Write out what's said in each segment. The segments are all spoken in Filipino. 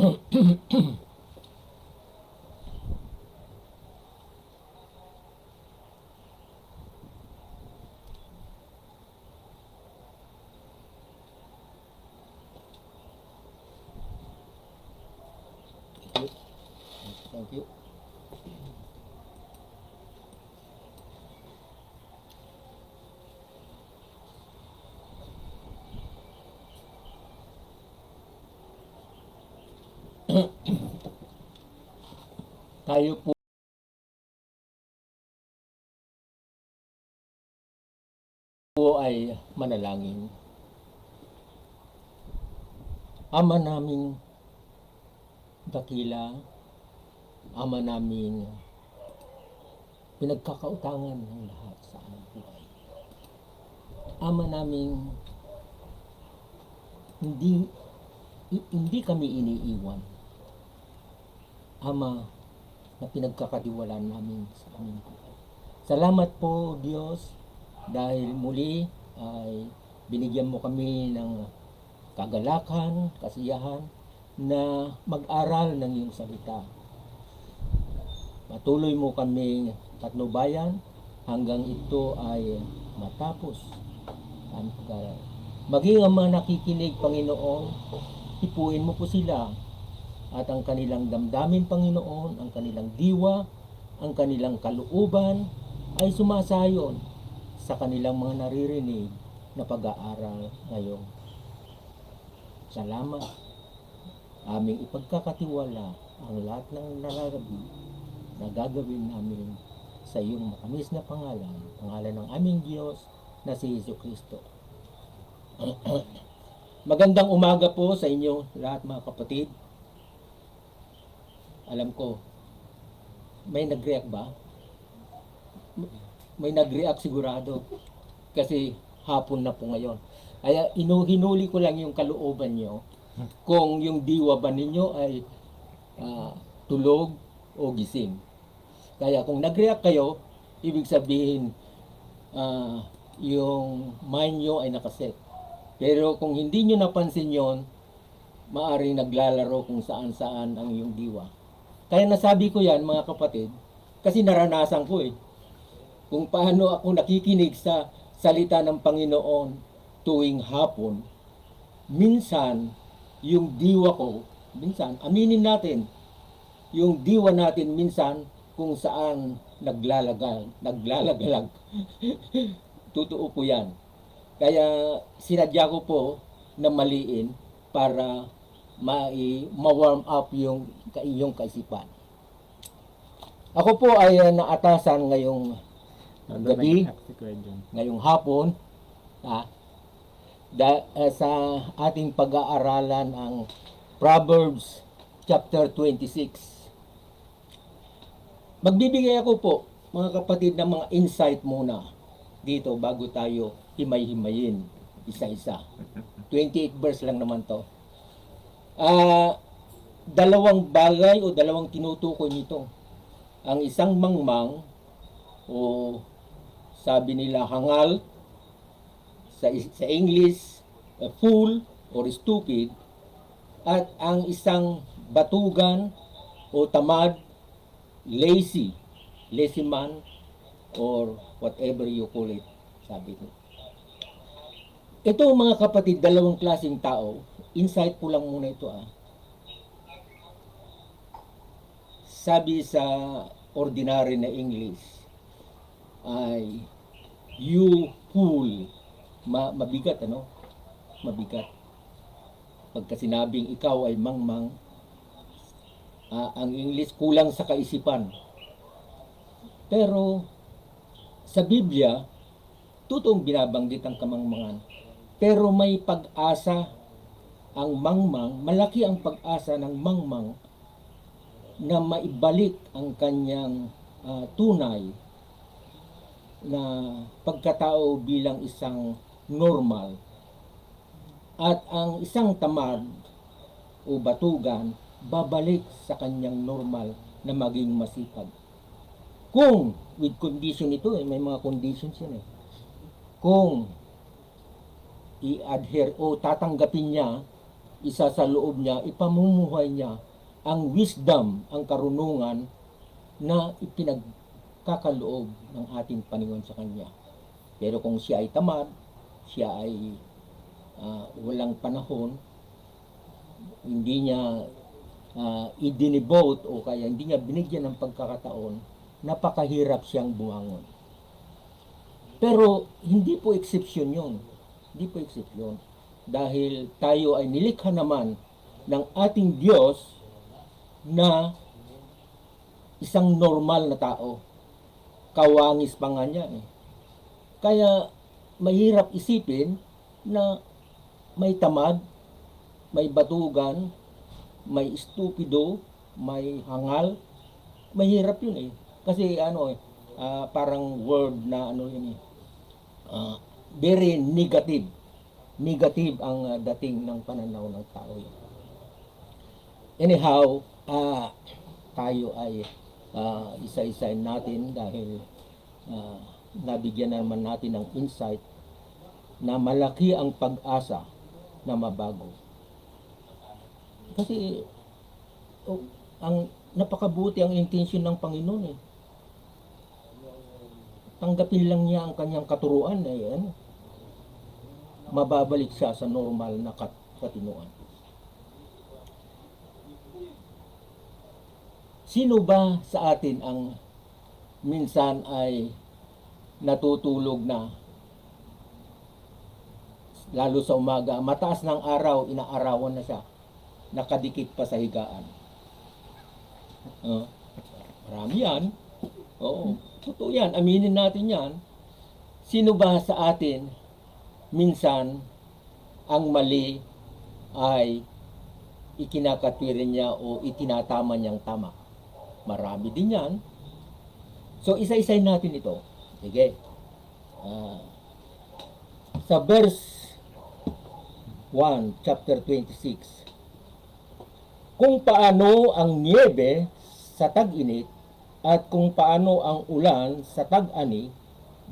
Thank you. Tayo po ay manalangin. Ama naming dakila, Ama naming pinagkakautangan ng lahat sa aming buhay. Ama naming hindi kami iniiwan. Ama na pinagkakatiwalaan namin sa aming buhay. Salamat po Diyos dahil muli ay binigyan mo kami ng kagalakan, kasiyahan na mag-aral ng iyong salita. Patuloy mo kami patnubayan hanggang ito ay matapos ang pag-aral. Maging ang mga nakikinig, Panginoon, ipuin mo po sila at ang kanilang damdamin, Panginoon, ang kanilang diwa, ang kanilang kalooban ay sumasayon sa kanilang mga naririnig na pag-aaral ngayon. Salamat. Aming ipagkakatiwala ang lahat ng nalalabi na gagawin namin sa iyong matamis na pangalan, pangalan ng aming Diyos na si Jesucristo. Magandang umaga po sa inyo lahat mga kapatid. Alam ko, may nag-react ba? May nag-react sigurado kasi hapon na po ngayon. Kaya hinuli ko lang yung kalooban nyo kung yung diwa ba ninyo ay tulog o gising. Kaya kung nag-react kayo, ibig sabihin yung mind nyo ay nakaset. Pero kung hindi nyo napansin yon, maaring naglalaro kung saan-saan ang iyong diwa. Kaya nasabi ko yan mga kapatid, kasi naranasan ko kung paano ako nakikinig sa salita ng Panginoon tuwing hapon. Minsan, yung diwa ko, minsan, aminin natin, yung diwa natin minsan kung saan naglalagalag. Totoo po yan. Kaya sinadya ko po na maliin para ma-warm up yung iyong kaisipan. Ako po ay naatasan ngayong gabi, ngayong hapon, sa ating pag-aaralan ang Proverbs chapter 26. Magbibigay ako po, mga kapatid, ng mga insight muna dito bago tayo himay-himayin isa-isa. 28 verse lang naman to. Dalawang bagay o dalawang tinutukoy nito. Ang isang mangmang o sabi nila hangal, sa English, a fool or stupid, at ang isang batugan o tamad, lazy man, or whatever you call it, sabi ko. Ito mga kapatid, dalawang klaseng tao. Insight ko lang muna ito Sabi sa ordinary na English ay you fool. Mabigat mabigat. Pagka sinabing ikaw ay mangmang, ang English kulang sa kaisipan. Pero sa Biblia, totoong binabanggit ang kamangmangan. Pero may pag-asa ang mangmang, malaki ang pag-asa ng mangmang na maibalik ang kanyang tunay na pagkatao bilang isang normal. At ang isang tamad o batugan, babalik sa kanyang normal na maging masipag. Kung, with condition ito may mga conditions yan Kung i-adhere o tatanggapin niya isa sa loob niya, ipamumuhay niya ang wisdom, ang karunungan na ipinagkakaloob ng ating Panginoon sa kanya. Pero kung siya ay tamad, siya ay walang panahon, hindi niya i-devote o kaya hindi niya binigyan ng pagkakataon, napakahirap siyang bumangon. Pero hindi po exception yun. Hindi po exception. Dahil tayo ay nilikha naman ng ating Diyos na isang normal na tao. Kawangis pa nga niya eh. Kaya mahirap isipin na may tamad, may batugan, may stupido, may hangal. Mahirap yun eh. Kasi parang word na yun eh. Very negative. Negative ang dating ng pananaw ng tao yun. Anyhow, tayo ay isa-isain natin dahil nabigyan naman natin ng insight na malaki ang pag-asa na mabago. Kasi ang napakabuti ang intensyon ng Panginoon eh. Tanggapin lang niya ang kanyang katuruan mababalik siya sa normal na katinuan. Sino ba sa atin ang minsan ay natutulog na lalo sa umaga, mataas ng araw, inaarawan na siya, nakadikit pa sa higaan? Marami yan. Oo, totoo yan, aminin natin yan. Sino ba sa atin minsan ang mali ay ikinakatwiran niya o itinatama niyang tama? Marami din yan. So isa-isayin natin ito. Sige. Sa verse 1, chapter 26. Kung paano ang niebe sa tag-init at kung paano ang ulan sa tag-ani,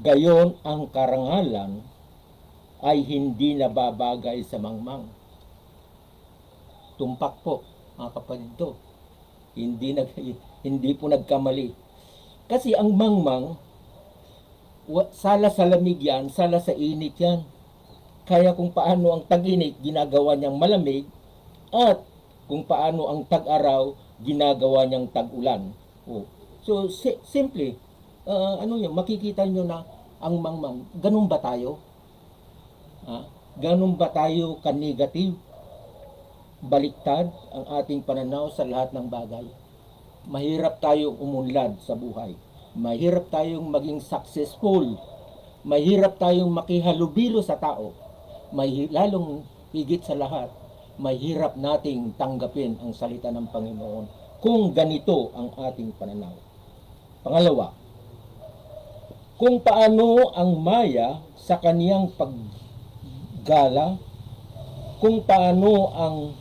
gayon ang karangalan ay hindi nababagay sa mangmang. Tumpak po, mga kapatid to. Hindi po nagkamali. Kasi ang mangmang, sala sa lamig yan, sala sa init yan. Kaya kung paano ang tag-init, ginagawa niyang malamig, at kung paano ang tag-araw, ginagawa niyang tag-ulan. So, simple, makikita nyo na ang mangmang, ganun ba tayo? Ganun ba tayo ka-negative? Baliktad ang ating pananaw sa lahat ng bagay. Mahirap tayong umunlad sa buhay. Mahirap tayong maging successful. Mahirap tayong makihalubilo sa tao. Lalong higit sa lahat, mahirap nating tanggapin ang salita ng Panginoon kung ganito ang ating pananaw. Pangalawa, kung paano ang maya sa kaniyang paggala, kung paano ang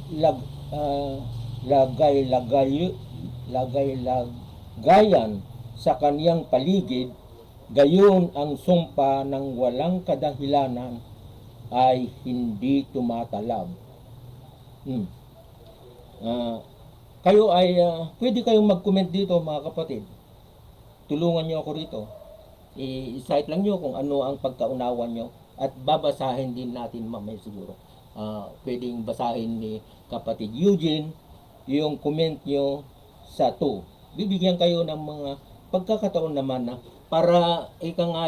lagay-lagayan sa kaniyang paligid, gayon ang sumpa ng walang kadahilanan ay hindi tumatalab. Kayo ay pwede kayong mag-comment dito, mga kapatid. Tulungan niyo ako rito. I-cite lang niyo kung ano ang pagkaunawa niyo at babasahin din natin mamaya siguro. Pwedeng basahin ni kapatid Eugene yung comment nyo sa 2. Bibigyan kayo ng mga pagkakataon naman na para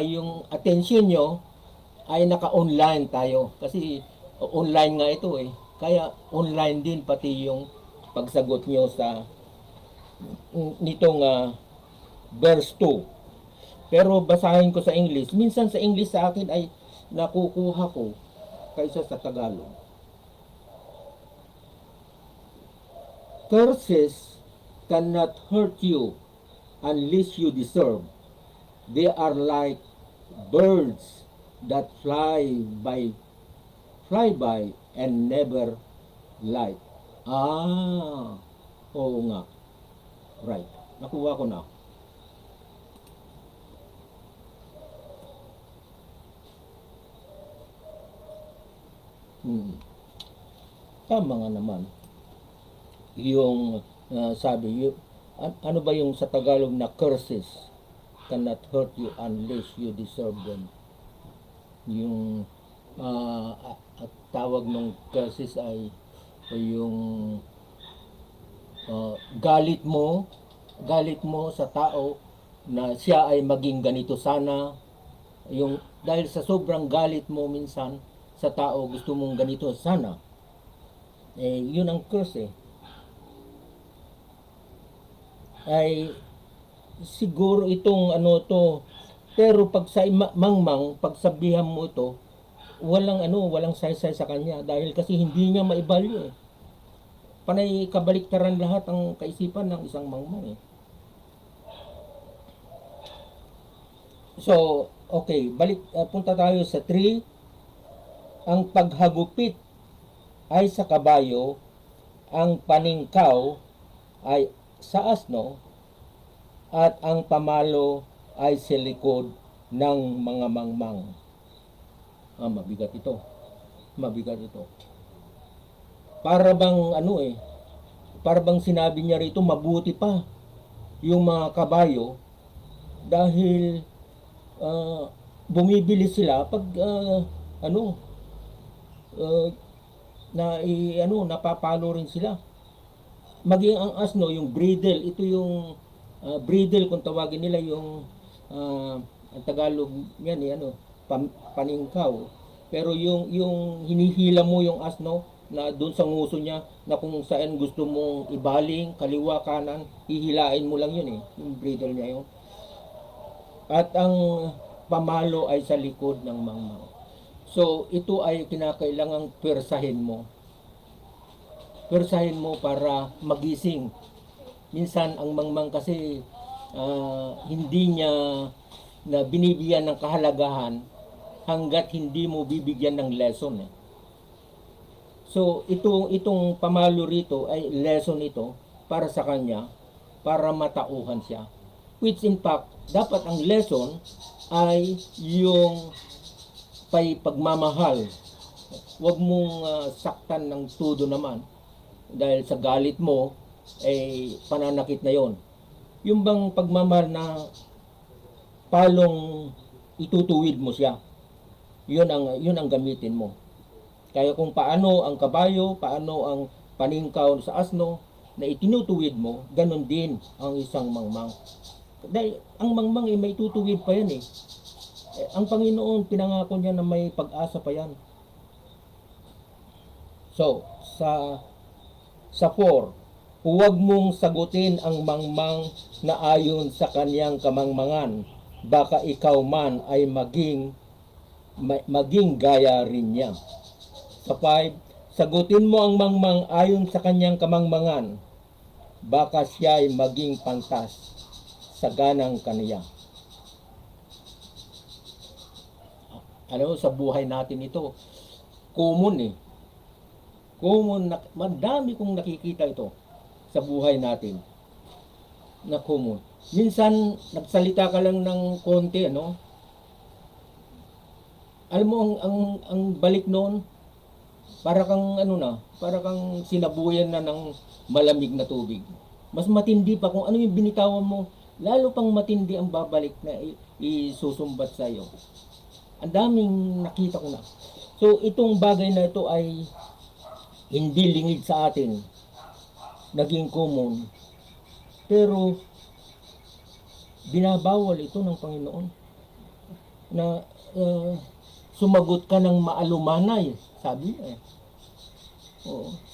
yung attention nyo ay naka-online tayo. Kasi online nga ito eh. Kaya online din pati yung pagsagot nyo sa nitong verse 2. Pero basahin ko sa English. Minsan sa English sa akin ay nakukuha ko kaysa sa Tagalog. Curses cannot hurt you unless you deserve. They are like birds that fly by and never light. Oo nga. Right. Nakuha ko na. Tama nga naman. Yung sabi, ano ba yung sa Tagalog na curses cannot hurt you unless you deserve them. Yung at tawag ng curses ay yung galit mo sa tao na siya ay maging ganito sana, yung dahil sa sobrang galit mo minsan sa tao gusto mong ganito sana, yun ang curse ay siguro itong ano to, pero pag sa mangmang pagsabihan mo ito, walang saysay sa kanya dahil kasi hindi niya maibalyo panay kabaliktaran lahat ang kaisipan ng isang mangmang So, okay, punta tayo sa 3. Ang paghagupit ay sa kabayo, ang paningkaw ay sa asno, at ang pamalo ay sa likod ng mga mangmang. Mabigat ito. Para bang para bang sinabi niya rito mabuti pa yung mga kabayo dahil bumibili sila pag napapalo rin sila. Maging ang asno, yung bridle, ito yung bridle kung tawagin nila, yung ang Tagalog niyan paningkaw. Pero yung hinihila mo yung asno na doon sa nguso niya na kung saan gusto mong ibaling, kaliwa, kanan, hihilain mo lang yun yung bridle niya yun. At ang pamalo ay sa likod ng mangmang. So, ito ay kinakailangang pwersahin mo. Pwersahin mo para magising. Minsan, ang mangmang kasi hindi niya na binibigyan ng kahalagahan hanggat hindi mo bibigyan ng lesson. So, itong pamalo rito ay lesson ito para sa kanya, para matauhan siya. Which in fact, dapat ang lesson ay yung pagmamahal. Huwag mong saktan ng todo naman. Dahil sa galit mo, pananakit na yon. Yung bang pagmamahal na palong itutuwid mo siya. Yun ang gamitin mo. Kaya kung paano ang kabayo, paano ang paningkaw sa asno na itinutuwid mo, ganun din ang isang mangmang. Dahil ang mangmang may tutuwid pa yan ang Panginoon pinangako niya na may pag-asa pa yan. So, sa 4, huwag mong sagutin ang mangmang na ayon sa kanyang kamangmangan, baka ikaw man ay maging gaya rin niya. Sa 5, sagutin mo ang mangmang ayon sa kanyang kamangmangan, baka siya ay maging pantas sa ganang kaniya. Sa buhay natin ito, common madami kong nakikita ito sa buhay natin na common. Minsan nagsalita ka lang ng konti, alam mo ang balik noon, para kang para kang sinabuyan na ng malamig na tubig. Mas matindi pa kung ano yung binitawan mo, lalo pang matindi ang babalik na isusumbat sa iyo. Ang daming nakita ko na. So, itong bagay na ito ay hindi lingid sa atin. Naging common. Pero, binabawal ito ng Panginoon. Na sumagot ka ng maalumanay. Sabi niya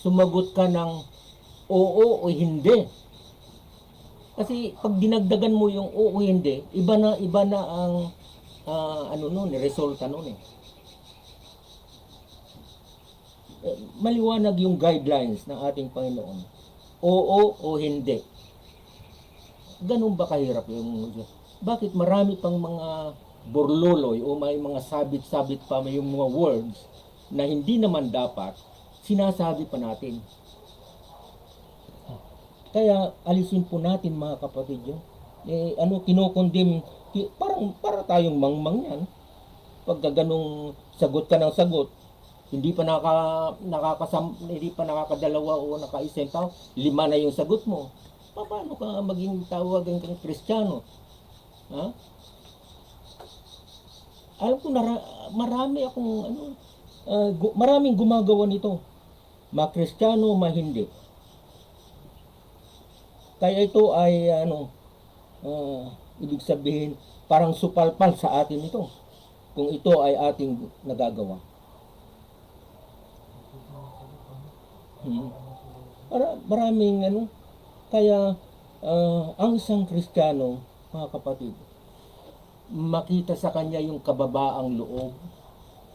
sumagot ka ng oo o hindi. Kasi pag dinagdagan mo yung oo o hindi, iba na ang resulta noon maliwanag yung guidelines ng ating Panginoon. Oo o hindi. Ganun ba kahirap yung bakit marami pang mga burluloy o may mga sabit-sabit pa, may yung mga words na hindi naman dapat sinasabi pa natin. Kaya alisin po natin mga kapatid yun. Kinokondem, para tayong mangmang yan. Pagka ganong sagot ka ng sagot, hindi pa hindi pa nakakadalawa o nakaisang tao, 5 na yung sagot mo. Paano ka maging tawagan kang Kristiyano? Ha? Alam ko marami akong maraming gumagawa nito. Ma-Kristiyano, hindi. Kaya ito ay ibig sabihin parang supalpal sa atin ito kung ito ay ating nagagawa. Maraming kaya ang isang Kristiyano, mga kapatid, makita sa kanya yung kababaang loob,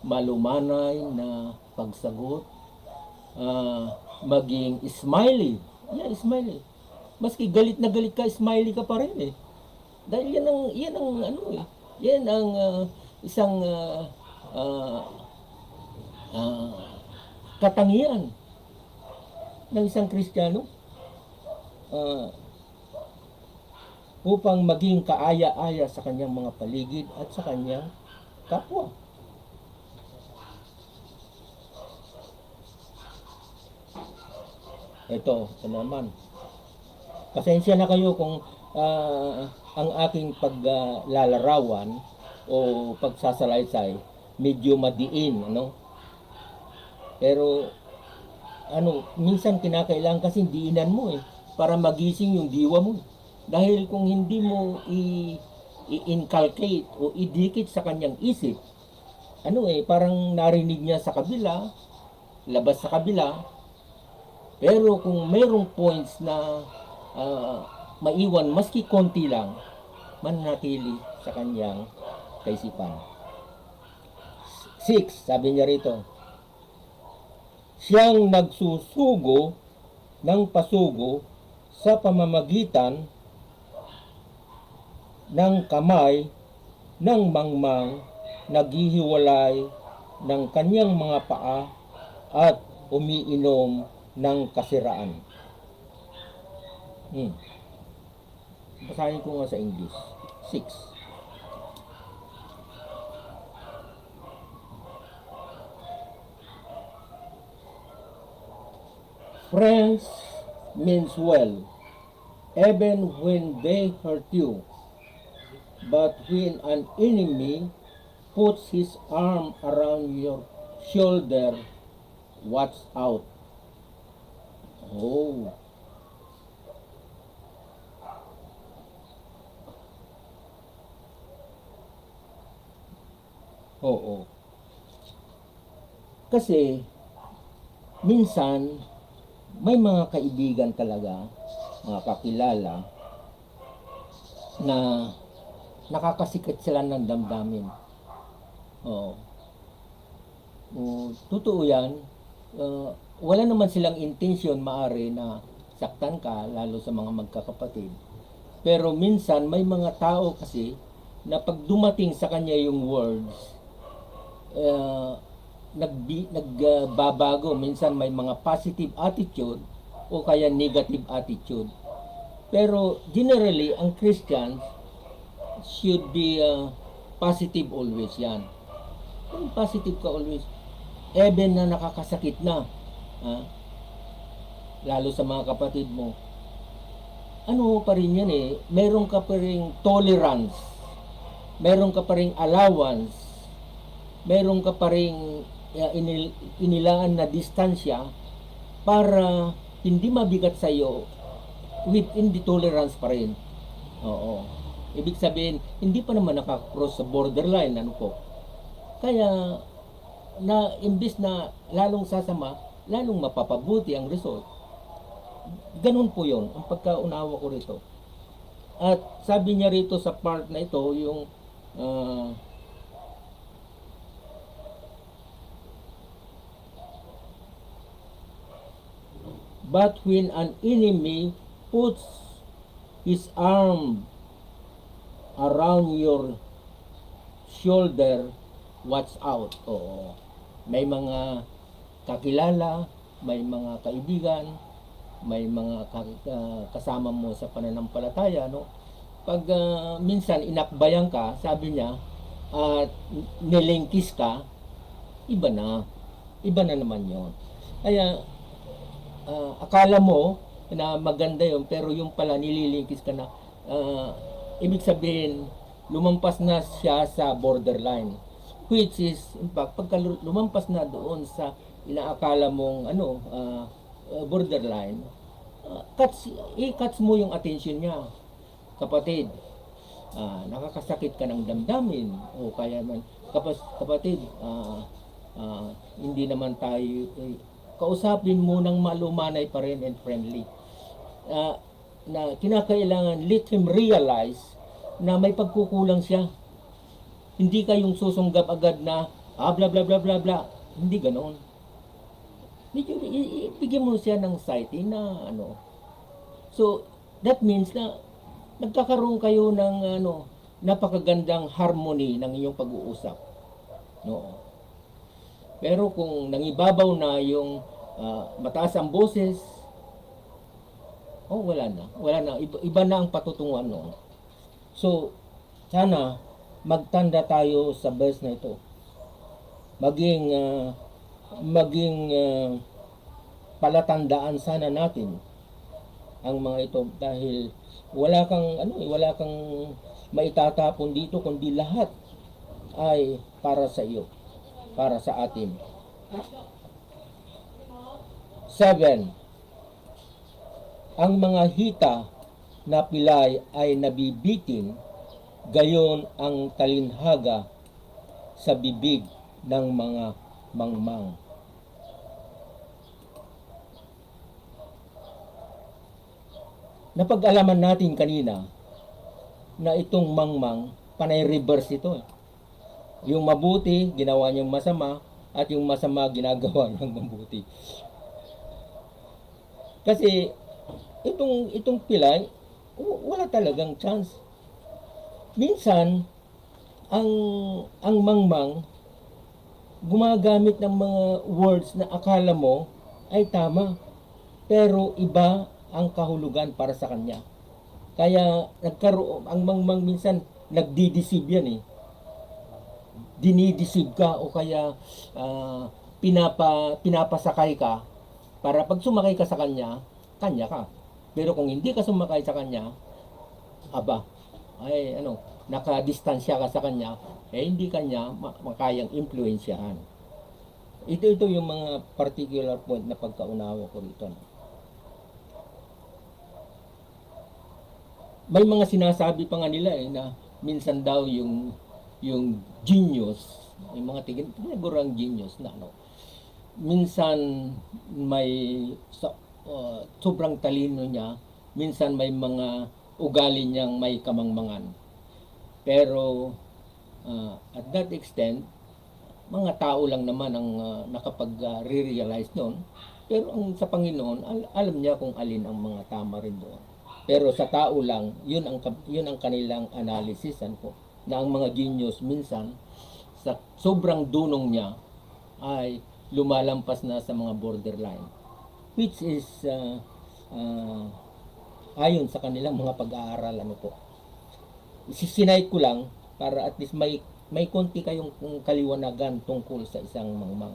malumanay na pagsagot, maging smiley. Yeah, smiley. Maski galit na galit ka, smiley ka pa rin eh. Dahil yan ang isang katangian ng isang Kristiyano upang maging kaaya-aya sa kanyang mga paligid at sa kanyang kapwa. Ito naman. Pasensya na kayo kung ang aking paglalarawan o pagsasalaysay medyo madiin, Pero minsan kinakailangan kasi diinan mo para magising yung diwa mo. Dahil kung hindi mo i-inculcate o idikit sa kanyang isip, parang narinig niya sa kabila, labas sa kabila. Pero kung mayroong points na maiwan, maski konti lang, manatili sa kanyang kaisipan. 6, sabi niya rito, siyang nagsusugo ng pasugo sa pamamagitan ng kamay ng mangmang naghihiwalay ng kanyang mga paa at umiinom ng kasiraan. Basahin ko nga sa English. 6. Friends means well, even when they hurt you. But when an enemy puts his arm around your shoulder, watch out. Oh. Oo. Kasi minsan may mga kaibigan talaga, mga kakilala na nakakasikip sila ng damdamin. Oo. Totoo yan. Wala naman silang intensyon maari na saktan ka, lalo sa mga magkakapatid. Pero minsan may mga tao kasi na pag dumating sa kanya yung words, nagbabago. Minsan may mga positive attitude o kaya negative attitude. Pero generally, ang Christians should be positive always yan. Kung positive ka always, even na nakakasakit na, lalo sa mga kapatid mo, pa rin yan meron ka pa rin tolerance, meron ka pa rin allowance, meron ka pa rin inilaan na distansya para hindi mabigat sa iyo within the tolerance pa rin. Oo. Ibig sabihin, hindi pa naman nakakross sa borderline, Kaya, imbis na lalong sasama, lalong mapapabuti ang result. Ganun po yun, ang pagkaunawa ko rito. At sabi niya rito sa part na ito, yung but when an enemy puts his arm around your shoulder, watch out. Oo. May mga kakilala, may mga kaibigan, may mga kasama mo sa pananampalataya, Pag minsan inakbayan ka, sabi niya, at nilingkis ka, iba na. iba na naman yon. Kaya akala mo na maganda yon, pero yung pala nililinkis ka na, ah, ibig sabihin lumampas na siya sa borderline, which is in fact pagka lumampas na doon sa inaakala mong borderline, i-cuts mo yung attention niya, kapatid. Nakakasakit ka ng damdamin, o kaya man kapatid, hindi naman tayo, kausapin mo ng malumanay pa rin and friendly, na kinakailangan let him realize na may pagkukulang siya. Hindi kayong susunggab agad na bla bla bla bla bla, hindi ganoon. Bigyan mo siya ng sighting na ano. So that means na nagkakaroon kayo ng napakagandang harmony ng inyong pag-uusap. No. Pero kung nangibabaw na yung mataas ang boses, wala na. Iba na ang patutunguhan noon. So, sana magtanda tayo sa verse na ito. Maging palatandaan sana natin ang mga ito, dahil wala kang maitatapon dito, kundi lahat ay para sa iyo, para sa atin. 7. Ang mga hita na pilay ay nabibitin, gayon ang talinhaga sa bibig ng mga mangmang. Napag-alaman natin kanina na itong mangmang, panay reverse ito. Yung mabuti, ginawa niyang masama, at yung masama, ginagawa niyang mabuti. Kasi itong pilay, wala talagang chance. Minsan, ang mangmang gumagamit ng mga words na akala mo ay tama, pero iba ang kahulugan para sa kanya. Kaya ang mangmang minsan nagdi-deceive yan eh. Dinideceive ka, o kaya pinapasakay ka para pag sumakay ka sa kanya ka. Pero kung hindi ka sumakay sa kanya, nakadistansya ka sa kanya, hindi kanya makayang impluensyahan. Ito yung mga particular point na pagkaunawa ko rito. May mga sinasabi pa nga nila na minsan daw yung genius, yung mga tinagurang genius na minsan may sobrang talino niya, minsan may mga ugali niyang may kamangmangan. Pero at that extent, mga tao lang naman ang nakapag-realize noon. Pero sa Panginoon, alam niya kung alin ang mga tama rin doon. Pero sa tao lang, yun ang kanilang analysis po, na ang mga genius minsan sa sobrang dunong niya ay lumalampas na sa mga borderline, which is ayon sa kanilang mga pag-aaral po. Sisinay ko lang para at least may konti kayong kaliwanagan tungkol sa isang mangmang.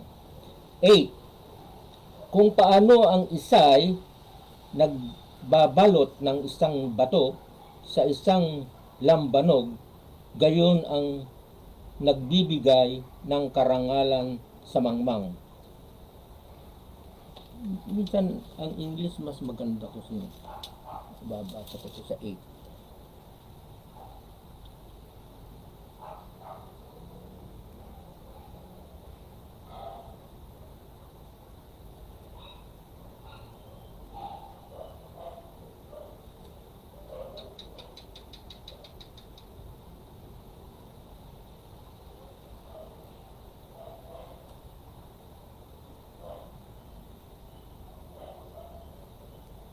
8. Kung paano ang isay nagbabalot ng isang bato sa isang lambanog, gayon ang nagbibigay ng karangalan sa mangmang. Minsan ang English mas maganda ko sa babasa ko sa 8.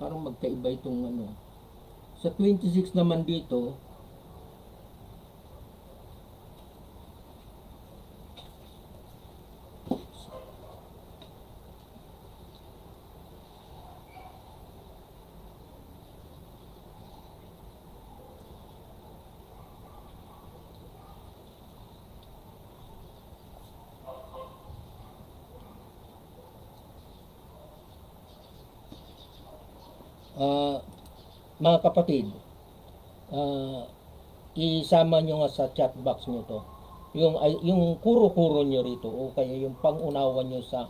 Parang magkaiba itong Sa 26 naman dito, Ah, mga kapatid, ah, isama nyo nga sa chat box nyo to. Yung kuro-kuro nyo rito o kaya yung pangunawa nyo sa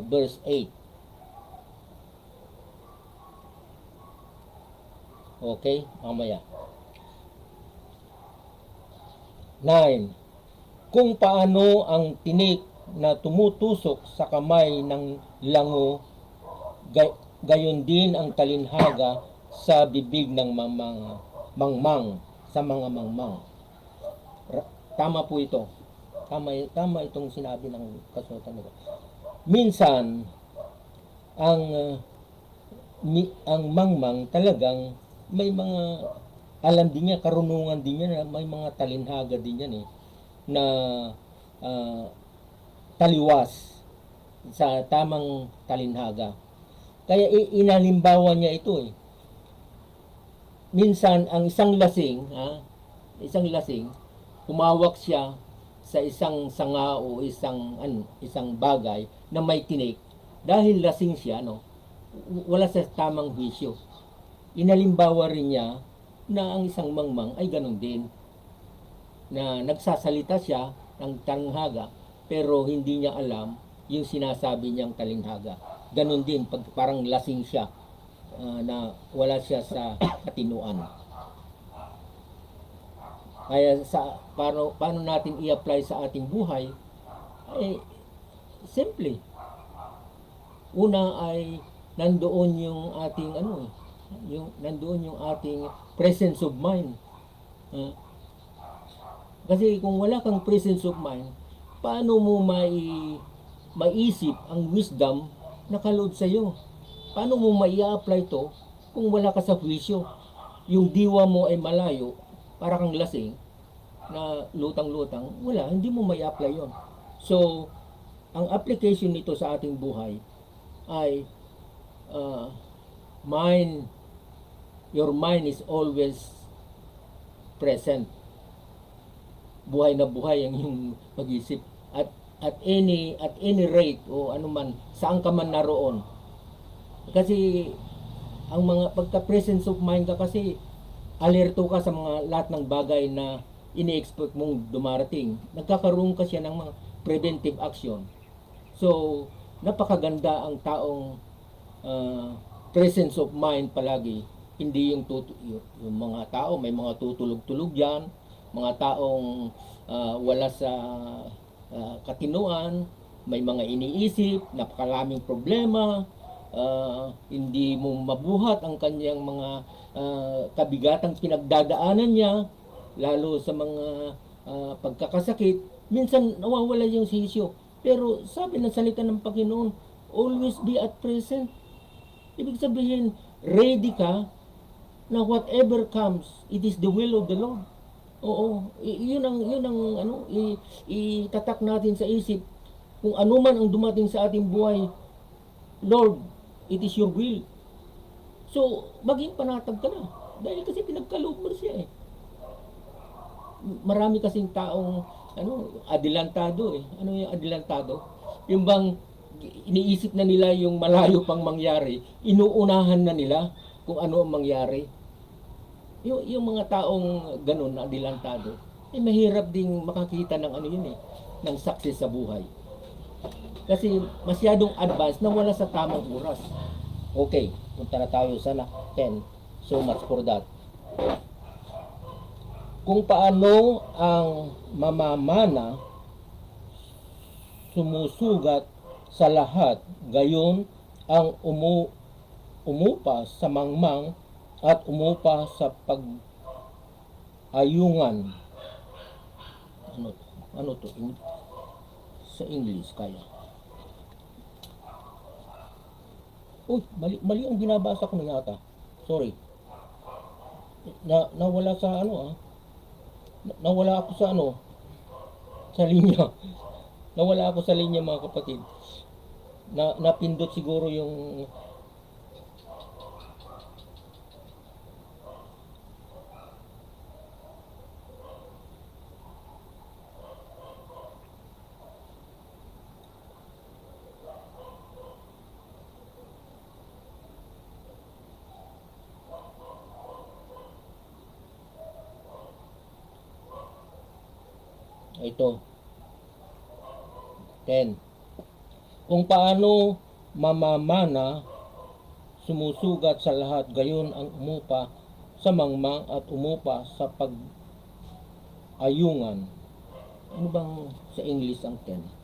verse 8. Okay? Mamaya. 9. Kung paano ang tinik na tumutusok sa kamay ng lango, gayon din ang talinhaga sa bibig ng mangmang, sa mga mangmang. Tama po ito. Tama itong sinabi ng kasulatan nito. Minsan, ang mangmang talagang may mga alam din niya, karunungan din niya, may mga talinhaga din yan na taliwas sa tamang talinhaga. Kaya inalimbawa niya ito Minsan ang isang lasing, humawak siya sa isang sanga o isang bagay na may tinik dahil lasing siya, wala sa tamang bisyo. Inalimbawa rin niya na ang isang mangmang ay ganun din, na nagsasalita siya ng talinghaga pero hindi niya alam yung sinasabi niyang talinghaga. Ganun din pag parang lasing siya, na wala siya sa katinuan. Kaya paano natin i-apply sa ating buhay? Simple. Una ay nandoon yung ating nandoon yung ating presence of mind. Kasi kung wala kang presence of mind, paano mo maisip ang wisdom na kalood sa iyo? Paano mo mai-apply to kung wala ka sa wisyo? Yung diwa mo ay malayo, para kang lasing, na lutang-lutang, hindi mo mai-apply yon. So, ang application nito sa ating buhay ay your mind is always present. Buhay na buhay ang iyong mag-isip. At any rate o anuman, saan ka man naroon. Kasi ang mga pagka-presence of mind ka kasi, alerto ka sa mga lahat ng bagay na ini-expect mong dumarating. Nagkakaroon ka siya ng mga preventive action. So, napakaganda ang taong presence of mind palagi. Hindi yung mga tao, may mga tutulog-tulog yan, mga taong wala sa katinuan, may mga iniisip, napakalaming problema, hindi mo mabuhat ang kanyang mga kabigatang pinagdadaanan niya, lalo sa mga pagkakasakit. Minsan nawawala yung sisyo. Pero sabi ng salita ng Panginoon, always be at present. Ibig sabihin, ready ka na whatever comes, it is the will of the Lord. Oo, yun ang itatak natin sa isip. Kung ano man ang dumating sa ating buhay, Lord, it is your will. So, maging panatag ka na. Dahil kasi pinagkaloob mo siya Marami kasing taong adelantado Ano yung adelantado? Yung bang iniisip na nila yung malayo pang mangyari, inuunahan na nila kung ano ang mangyari. Yung mga taong ganun, adelantado, mahirap ding makakita ng ng success sa buhay. Kasi masyadong advanced na wala sa tamang oras. Okay, punta na tayo sa 10. So much for that. Kung paano ang mamamana sumusugat sa lahat, gayon ang umupa sa mangmang at umupa sa pag-ayungan. Ano to? Sa English kaya. Mali ang binabasa ko na yata. Sorry. Nawala sa nawala ako sa sa linya. Nawala ako sa linya, mga kapatid. Napindot siguro yung Ito. 10. Kung paano mamamana, sumusugat sa lahat, gayon ang umupa sa mangmang at umupa sa pag-ayungan. Ano bang sa English ang 10?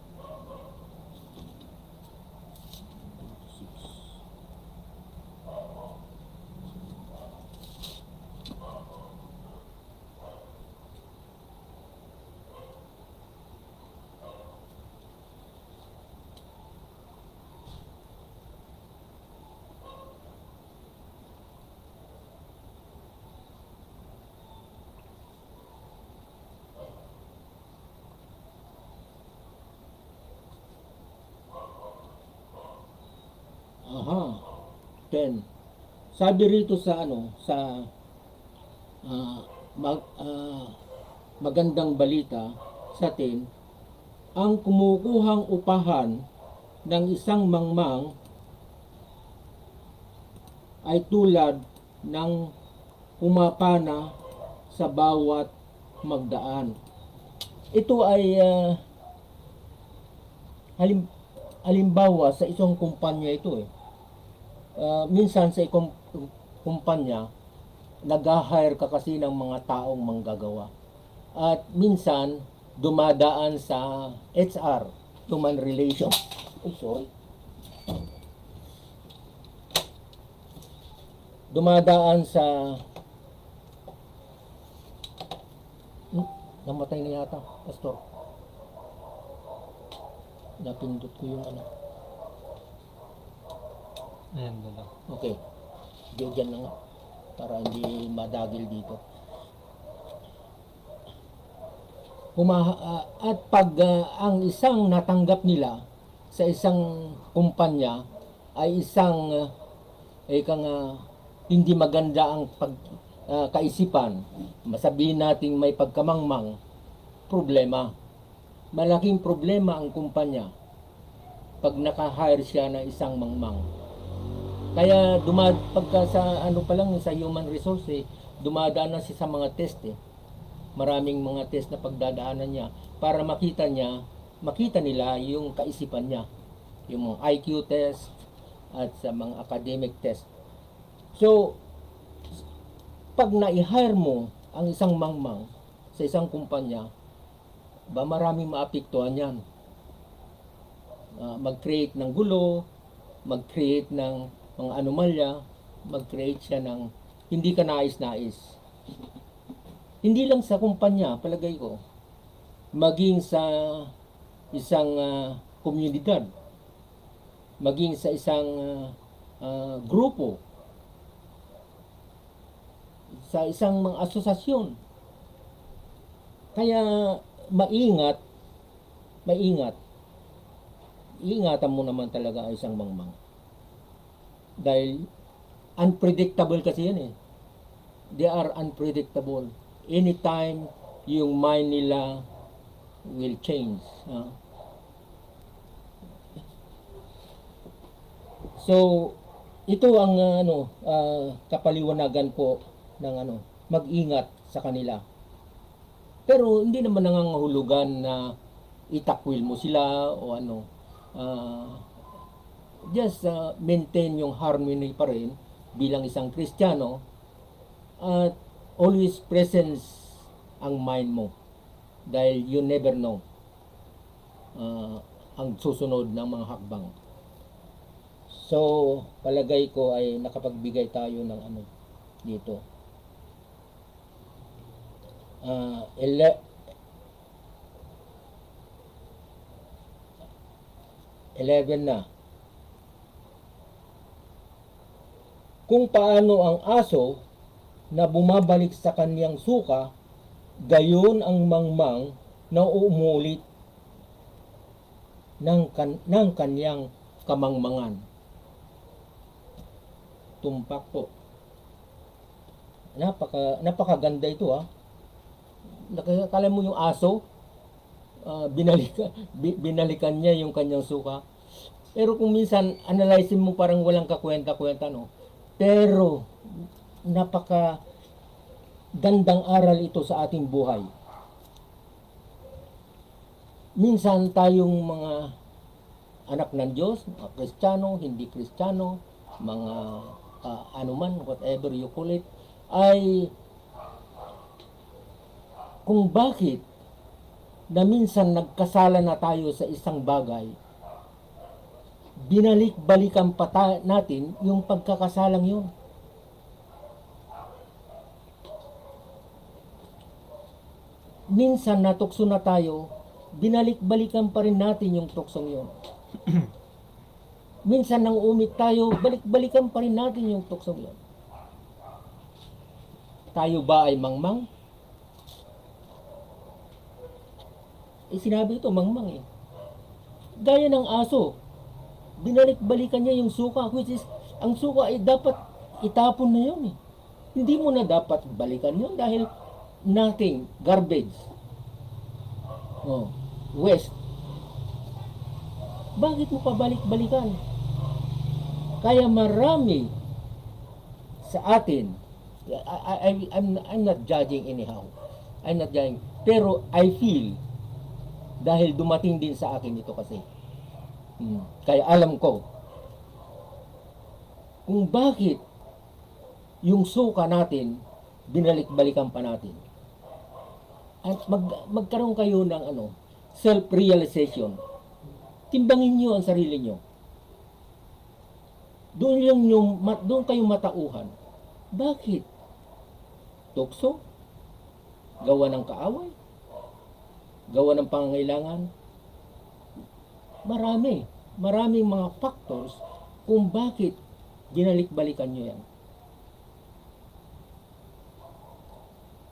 Aha, 10. Sabi rito sa ah, magandang balita sa 10, ang kumukuhang upahan ng isang mangmang ay tulad ng pumapana sa bawat magdaan. Ito ay halimbawa sa isang kumpanya ito eh. Minsan sa kumpanya, nag-hire ka kasi ng mga taong manggagawa. At minsan, dumadaan sa HR, Human Relations. Oh, sorry. Dumadaan sa... namatay na yata, Pastor. Napindot ko yung ano. Ayan, dala. Okay. Diyan na nga. Para hindi madagil dito. At pag ang isang natanggap nila sa isang kumpanya ay isang hindi maganda ang kaisipan, masabihin nating may pagkamangmang, problema. Malaking problema ang kumpanya pag naka-hire siya na isang mangmang. Kaya pagka sa pa lang sa human resource dumadaan na siya sa mga test Maraming mga test na pagdadaanan niya para makita nila yung kaisipan niya, yung mga IQ test at sa mga academic test. So, pag na-hire mo ang isang mangmang sa isang kumpanya, maraming maapektuhan yan. Mag-create ng gulo, mag-create ng mga anomalya, mag-create siya ng hindi ka nais-nais. Hindi lang sa kumpanya, palagay ko, maging sa isang komunidad, maging sa isang grupo, sa isang mga asosasyon. Kaya iingatan mo naman talaga ang isang mangmang. Dahil unpredictable kasi yan eh. They are unpredictable. Anytime yung mind nila will change. So, ito ang kapaliwanagan po ng mag-ingat sa kanila. Pero hindi naman nangangahulugan na itakwil mo sila o just maintain yung harmony pa rin bilang isang Kristiyano at always presence ang mind mo dahil you never know ang susunod ng mga hakbang. So, palagay ko ay nakapagbigay tayo ng dito. 11 na. Kung paano ang aso na bumabalik sa kaniyang suka, gayon ang mangmang na umuulit ng kaniyang kamangmangan. Tumpak po. Napakaganda ito Nakakala mo yung aso, binalikan niya yung kanyang suka. Pero kung minsan analyze mo parang walang kakwenta-kwenta Pero napaka gandang aral ito sa ating buhay. Minsan tayong mga anak ng Diyos, mga Kristiyano, hindi Kristiyano, mga anuman, whatever you call it, ay kung bakit na minsan nagkasala na tayo sa isang bagay, binalik-balikan pa natin yung pagkakasalang yun. Minsan natukso na tayo, binalik-balikan pa rin natin yung tuksong yun. Minsan nang umit tayo, balik-balikan pa rin natin yung tuksong yun. Tayo ba ay mangmang? Sinabi ito, mangmang eh. Gaya ng aso, binalik-balikan niya yung suka, which is, ang suka ay dapat itapon na yun eh. Hindi mo na dapat balikan yun dahil nothing, garbage. Waste. Bakit mo pa balik-balikan? Kaya marami sa atin, I'm not judging anyhow. I'm not judging. Pero I feel, dahil dumating din sa akin ito kasi. Kaya alam ko, kung bakit yung suka natin, binalik-balikan pa natin. At magkaroon kayo ng self-realization. Timbangin niyo ang sarili niyo. Doon kayo matauhan. Bakit? Tukso? Gawa ng kaaway? Gawa ng pangangailangan? Maraming mga factors kung bakit binalik-balikan nyo yan.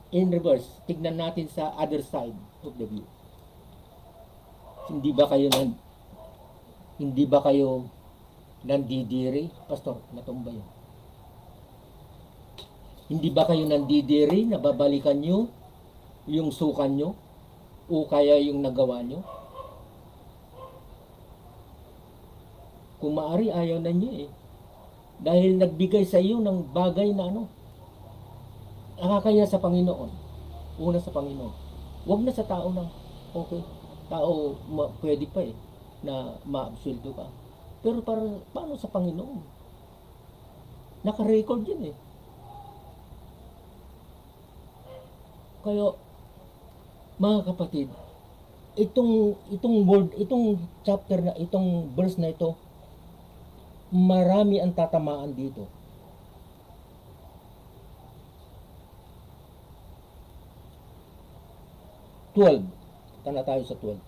In reverse, tignan natin sa other side of the view. Hindi ba kayo nandidiri? Pastor, natumba yun. Hindi ba kayo nandidiri na babalikan nyo yung sukan nyo? O kaya yung nagawa nyo? Kung maari, ayaw na nyo eh. Dahil nagbigay sa iyo ng bagay na nakakaya sa Panginoon. Una sa Panginoon. Huwag na sa tao lang. Okay. Tao, pwede pa eh, na ma-absueldo ka. Pero paano sa Panginoon? Naka-record yun eh. Kaya, mga kapatid, itong chapter na, itong verse na ito, marami ang tatamaan dito. Tana tayo sa 12.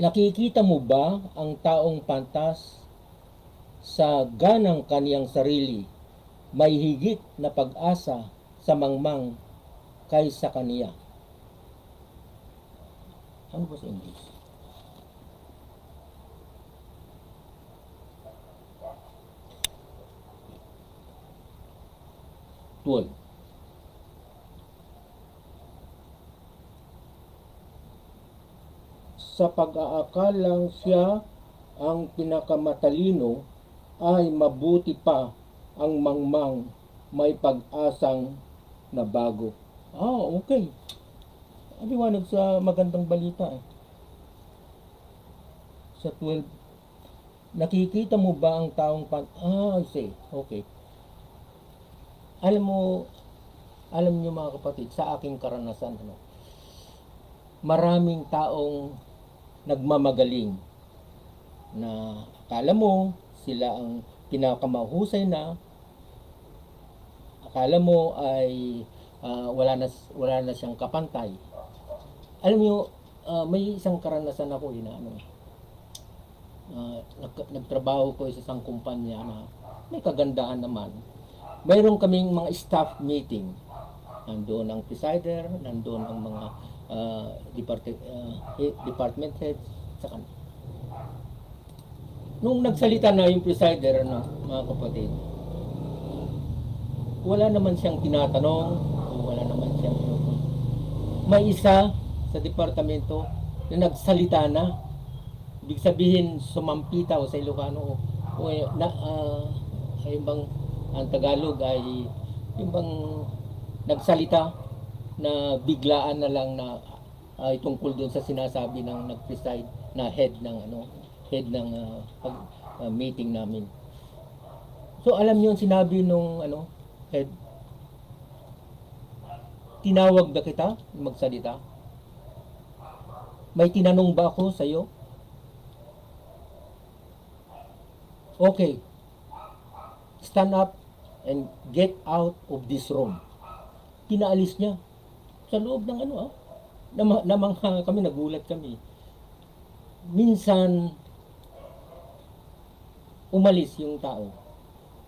Nakikita mo ba ang taong pantas sa ganang kaniyang sarili, may higit na pag-asa sa mangmang kaysa kaniya? Ano ba sa English? Sa pag-aakalang siya ang pinakamatalino, ay mabuti pa ang mangmang may pag-asang na bago. Okay. Aliwanag sa magandang balita eh. Sa 12, nakikita mo ba ang taong I see. Okay. Alam niyo mga kapatid, sa aking karanasan, maraming taong nagmamagaling na akala mo sila ang pinakamahusay na, akala mo ay wala na siyang kapantay. Alam niyo, may isang karanasan ako nagtrabaho ko sa isang kumpanya na may kagandahan naman. Mayroon kaming mga staff meeting. Nandoon ang presider, nandoon ang mga department heads sa kanila. Nung nagsalita na yung presider, mga kapatid, wala naman siyang tinatanong, wala naman siyang may isa sa departamento na nagsalita na. Ibig sabihin, sumampita o sa Ilocano yung bang ang Tagalog ay yung bang nagsalita na biglaan na lang na ay tungkol doon sa sinasabi ng nag-preside na head ng meeting namin. So alam niyo sinabi nung head, tinawag ba kita magsalita? May tinanong ba ako sa iyo? Okay, stand up and get out of this room. Pinaalis niya sa loob ng namangha kami, nagulat kami. Minsan umalis yung tao,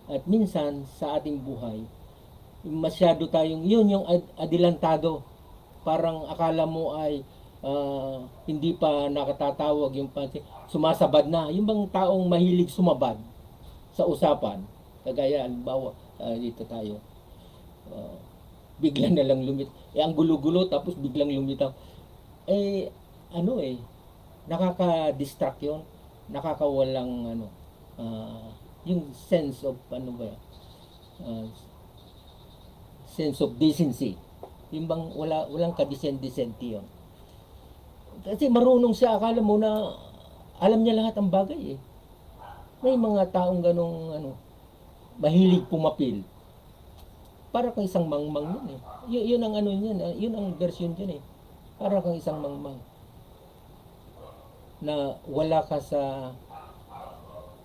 at minsan sa ating buhay masyado tayong yung adelantado, parang akala mo ay hindi pa nakatatawag yung pansin, sumasabad na. Yung bang taong mahilig sumabad sa usapan, kagaya halimbawa dito tayo, bigla na lang ang gulo-gulo tapos biglang lumitaw, nakaka-distract yun, nakakawalang yung sense of sense of decency. Yung bang walang ka-decent-decency yun. Kasi marunong siya, akala mo na alam niya lahat ng bagay eh. May mga taong ganong mahilig pumapil. Para kang isang mangmang yun eh. Yun ang niyan, yun ang version dyan eh. Para kang isang mangmang. Na wala ka sa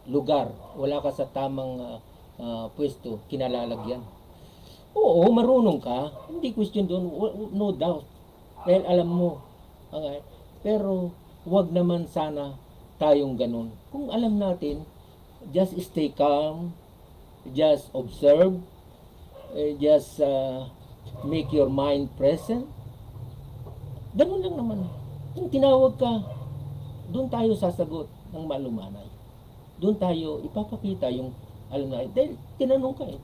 lugar, wala ka sa tamang pwesto, kinalalagyan. Oo, marunong ka. Hindi question doon, no doubt. Dahil alam mo, pero wag naman sana tayong ganun. Kung alam natin, just stay calm, just observe, just make your mind present. Ganun lang naman. Kung tinawag ka, doon tayo sasagot ng malumanay. Doon tayo ipapakita yung alam na, dahil tinanong ka eh.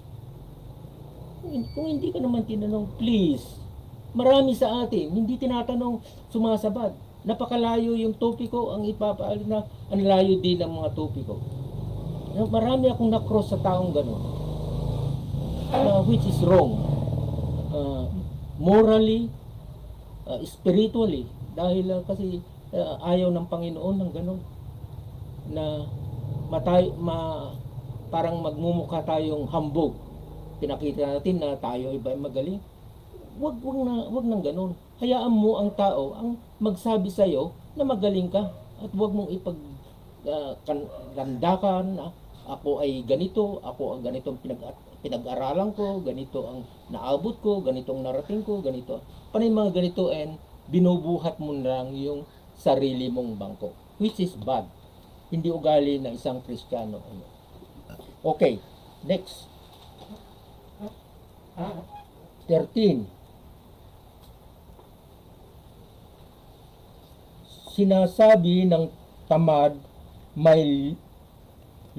Kung hindi ka naman tinanong, please, marami sa atin, hindi tinatanong, sumasabad. Napakalayo yung topiko, ang ipapaalit na, ang layo din ng mga topiko. Marami akong na-cross sa taong gano'n, which is wrong. Morally, spiritually, dahil kasi ayaw ng Panginoon ng gano'n, na parang magmumukha tayong hambog. Pinakita natin na tayo iba magaling. Wag nang ganoon. Hayaan mo ang tao ang magsabi sa iyo na magaling ka, at wag mong ipaglandakan na ako ay ganito, ako ang ganitong pinag-aralan ko, ganito ang naabot ko, ganito ang narating ko, ganito. Panay mga ganito, and binubuhat mo lang yung sarili mong bangko, which is bad. Hindi ugali ng isang Kristiyano. Okay, next. 13. Sinasabi ng tamad, may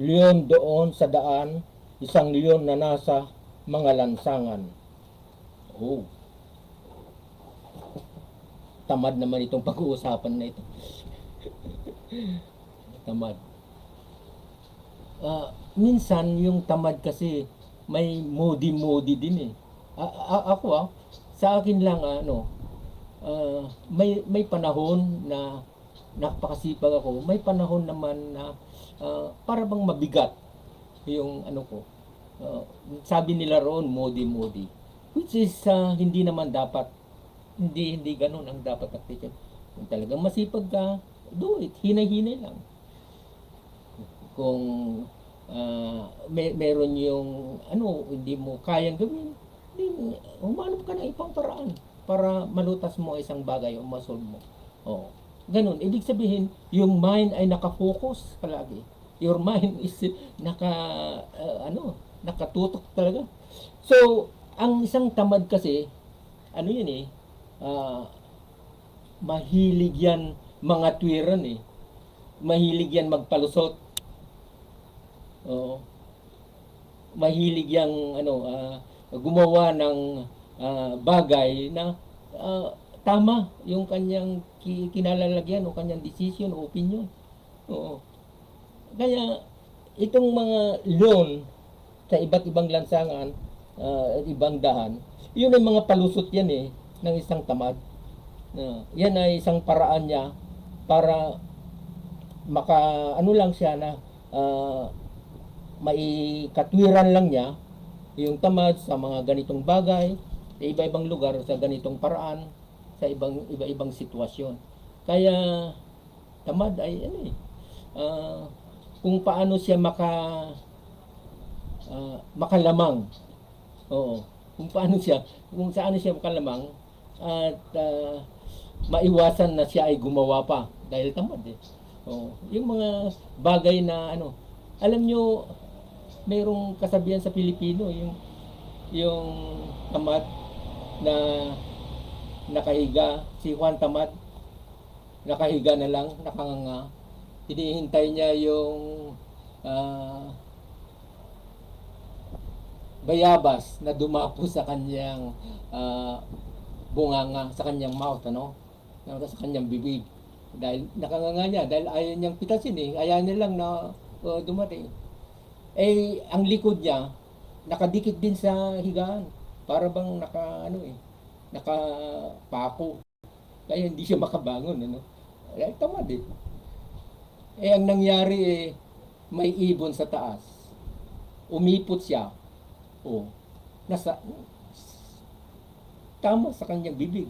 leon doon sa daan, isang leon na nasa mga lansangan. Oh. Tamad naman itong pag-uusapan na ito. Tamad. Minsan yung tamad kasi may moody din eh. Ako sa akin lang may panahon na napakasipag ako, may panahon naman na para bang mabigat yung ko. Sabi nila roon, moody, which is hindi naman dapat, hindi ganun ang dapat attitude. Kung talagang masipag ka, do it, hinay-hinay lang. Kung meron yung hindi mo kayang gawin, humanap ka ng ibang paraan para malutas mo isang bagay o masolve mo. Ganun. Ibig sabihin, yung mind ay nakafocus palagi. Your mind is nakatutok talaga. So, ang isang tamad kasi, yun eh, mahilig yan mga tuwiran eh. Mahilig yan magpalusot. Mahilig yang gumawa ng bagay na tama yung kanyang kinalalagyan o kanyang decision o opinion. Kaya itong mga leon sa iba't ibang lansangan at ibang dahan, yun ay mga palusot yan eh ng isang tamad. Yan ay isang paraan niya para maka ano lang siya na maikatwiran lang niya yung tamad sa mga ganitong bagay, sa iba-ibang lugar, sa ganitong paraan, sa iba-ibang sitwasyon. Kaya tamad ay ano eh, kung paano siya makalamang. Oo. Kung paano siya, kung saan siya makalamang at maiwasan na siya ay gumawa pa dahil tamad eh. Oo. Yung mga bagay na ano, alam nyo, mayroong kasabihan sa Pilipino, yung tamad na nakahiga, si Juan Tamad, nakahiga na lang, nakanganga. Hinihintay niya yung ah, bayabas na dumapo sa kanyang bunganga, sa kanyang mouth, ano? Sa kanyang bibig. Dahil nakanganga niya, dahil ayaw niyang pitasin eh. Ayaw niya lang na dumating. Eh, ang likod niya, nakadikit din sa higaan. Para bang nakapako. Kaya hindi siya makabangon, ano? Eh, tamad eh. Eh, ang nangyari eh, may ibon sa taas. Umipot siya. Oh, nasa tama sa kanyang bibig.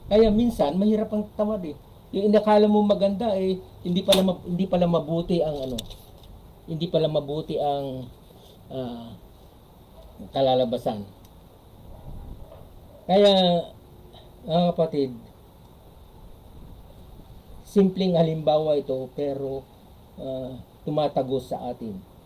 Kaya minsan mahirap ang tamad eh. Yung inakala mo maganda eh hindi pala mabuti ang ano, hindi pala mabuti ang ah, kalalabasan. Kaya mga kapatid, simpleng halimbawa ito pero tumatagos sa atin.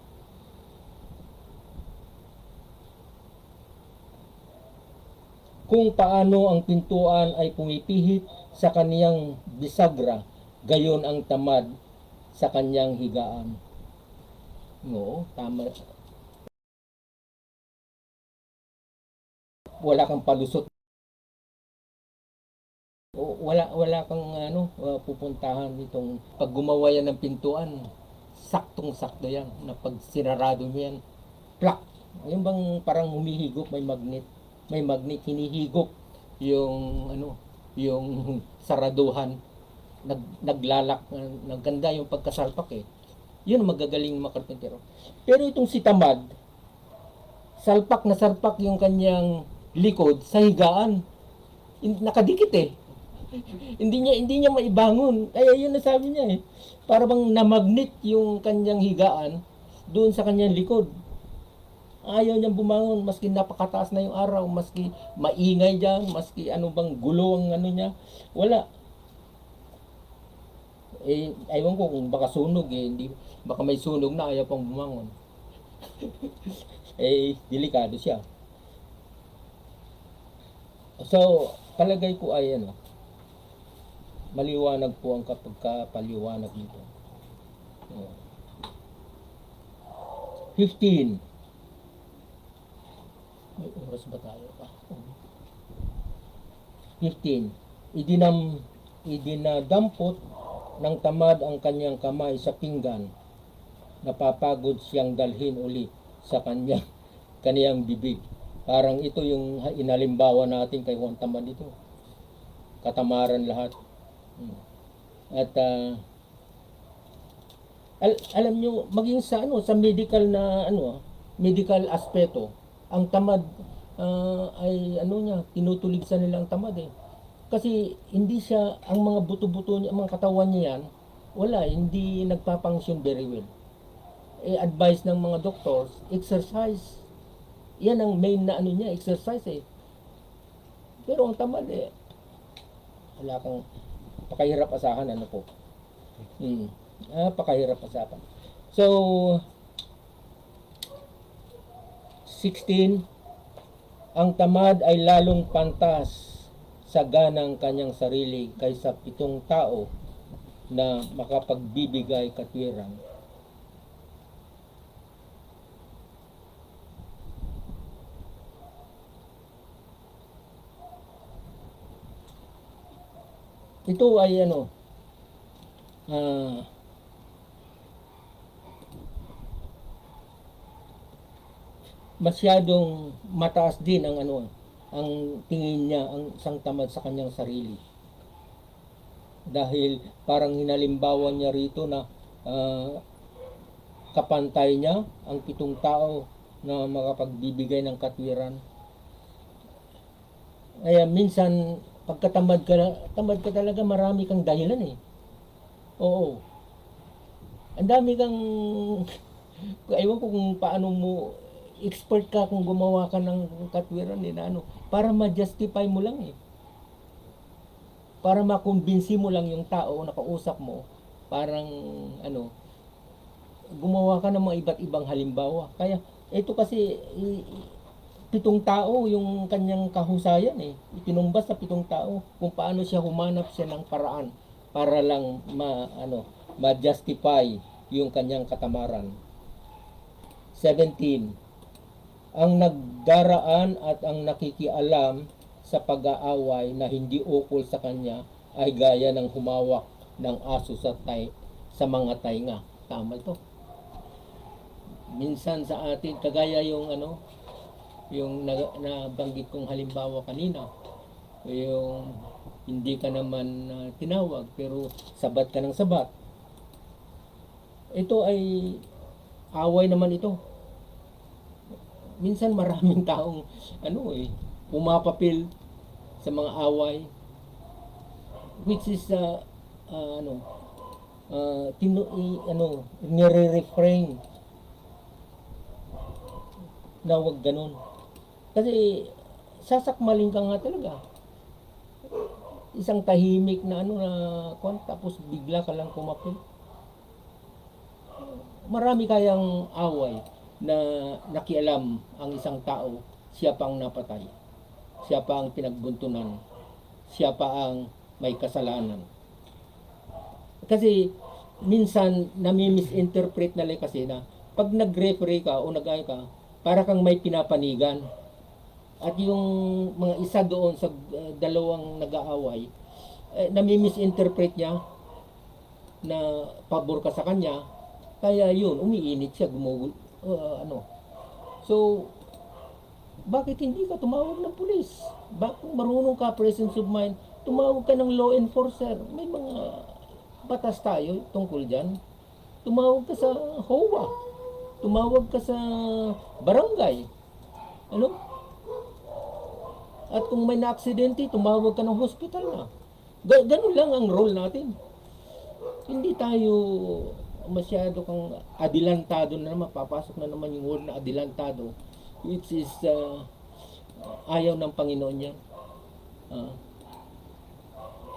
Kung paano ang pintuan ay pumipihit sa kaniyang bisagra, gayon ang tamad sa kanyang higaan. No, tama. Wala kang palusot. Wala kang pupuntahan nitong pag gumawa yan ng pintuan. Saktong-sakto yan na pag sinarado mo yan. Plak. Yung bang parang humihigop may magnet hinihigop yung yung saraduhan naglalak nagganda yung pagkasalpak eh. Yun magagaling makarpentero. Pero itong si Tamad, salpak na salpak yung kanyang likod sa higaan. Nakadikit eh. Hindi niya maibangon. Kaya yun na sabi niya eh. Para bang namagnet yung kanyang higaan doon sa kanyang likod. Ayaw niyang bumangon maski napakataas na yung araw, maski maingay diyan, maski ano bang gulo ang ano niya. Wala. Eh, aywan ko kung baka sunog eh, hindi, baka may sunog na ayaw pang bumangon. Eh, delikado siya. So, palagay ko ay ano, maliwanag po ang kapagkapaliwanag nito. 15. May oras ba tayo pa? 15. Idinadampot ng tamad ang kanyang kamay sa pinggan. Napapagod siyang dalhin uli sa kaniyang bibig. Parang ito yung inalimbawa natin kay Juan Tamad ito. Katamaran lahat. At alam nyo, maging sa sa medical na medical aspeto, ang tamad ay tinutuligsan nila ang tamad eh. Kasi hindi siya, ang mga buto-buto niya, ang mga katawan niya yan, hindi nagpapangsyon very well. Eh, advice ng mga doctors, exercise. Yan ang main na niya, exercise eh. Pero ang tamad eh, wala kang pakahirap asahan, po. Pakahirap asahan. So, 16, ang tamad ay lalong pantas sa ganang kanyang sarili kaysa 7 tao na makapagbibigay katwiran. Ito ay masyadong mataas din ang ang tingin niya ang isang tamad sa kanyang sarili. Dahil parang hinalimbawan niya rito na ah, kapantay niya ang 7 tao na makapagbibigay ng katwiran. Kaya minsan, pagkatamad ka, tamad ka talaga, marami kang dahilan eh. Oo. Ang dami kang, ewan ko kung paano mo, expert ka kung gumawa ka ng katwiran eh, na ano, para ma-justify mo lang eh. Para makumbinsi mo lang yung tao na kausap mo. Parang, ano, gumawa ka ng mga iba't ibang halimbawa. Kaya, ito kasi, 7 tao yung kanyang kahusayan eh. Itinumbas sa 7 tao kung paano siya humanap siya ng paraan para lang ma-justify yung kanyang katamaran. 17. Ang nagdaraan at ang nakikialam sa pag-aaway na hindi ukol sa kanya ay gaya ng humawak ng aso sa mga tainga. Tama ito. Minsan sa atin, kagaya yung yung nabanggit kong halimbawa kanina, yung hindi ka naman tinawag pero sabat ka ng sabat. Ito ay away naman ito. Minsan maraming taong pumapapil sa mga away, which is nire-refrain na wag ganun. Kasi sasakmalin ka nga talaga. Isang tahimik na tapos bigla ka lang kumapil. Marami kayang away na nakialam ang isang tao, siya pa ang napatay. Siya pa ang pinagbuntunan. Siya pa ang may kasalanan. Kasi minsan nami-misinterpret na lang kasi na pag nag-referee ka o nag-ay ka, para kang may pinapanigan. At yung mga isa doon sa dalawang nag-aaway, nami-misinterpret niya na pabor ka sa kanya, kaya yun, umiinit siya, So, bakit hindi ka tumawag ng pulis? Bakit marunong ka, presence of mind, tumawag ka ng law enforcer. May mga batas tayo tungkol dyan. Tumawag ka sa HOA. Tumawag ka sa barangay. At kung may na-aksidente, tumawag ka ng hospital na. Ganun lang ang role natin. Hindi tayo masyado kang adelantado na naman. Papasok na naman yung word na adelantado, which is ayaw ng Panginoon yan.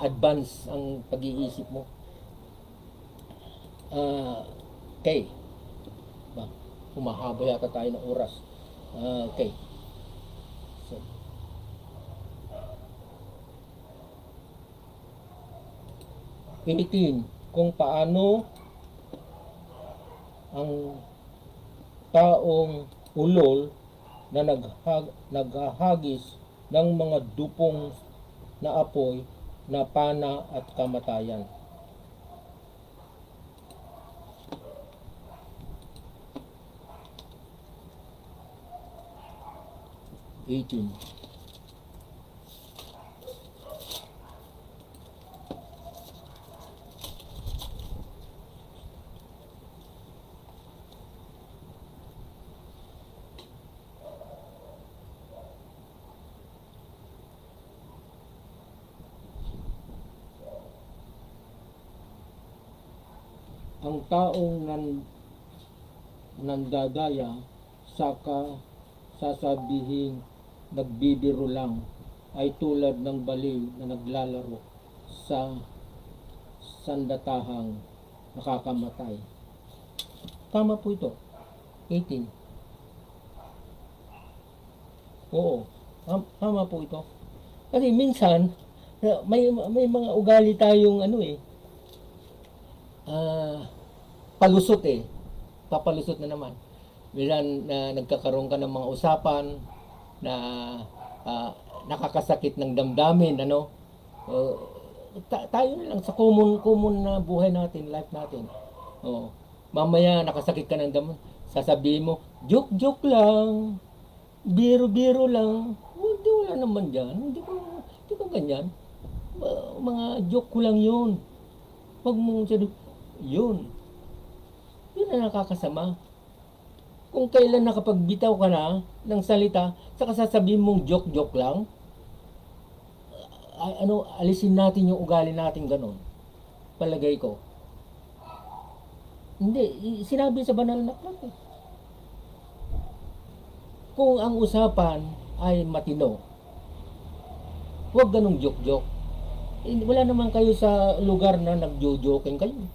Advance ang pag-iisip mo. Okay. Humahaba yata tayo ng oras. Okay. So, kung paano ang taong ulol na naghahagis ng mga dupong na apoy na pana at kamatayan. 18. Ang taong nandadaya saka sasabihin nagbibiro lang ay tulad ng baliw na naglalaro sa sandatahang nakakamatay. Tama po ito. 18. Oo. Tama po ito. Kasi minsan may mga ugali tayong palusot papalusot na naman. Minsan nagkakaroon ka ng mga usapan na nakakasakit ng damdamin, tayo na lang sa common na buhay natin, life natin. Mamaya nakasakit ka ng damdamin, sasabihin mo, joke lang, biro lang. Hindi, wala naman dyan, hindi ko ganyan. Mga joke ko lang yun. Huwag mong sabi, yun. Yun ang nakakasama. Kung kailan nakapagbitaw ka na ng salita, saka sasabihin mong joke-joke lang, alisin natin yung ugali natin ganon. Palagay ko. Hindi, sinabi sa banal na aklat eh. Kung ang usapan ay matino, huwag ganong joke-joke. Wala naman kayo sa lugar na nagjo-joking kayo.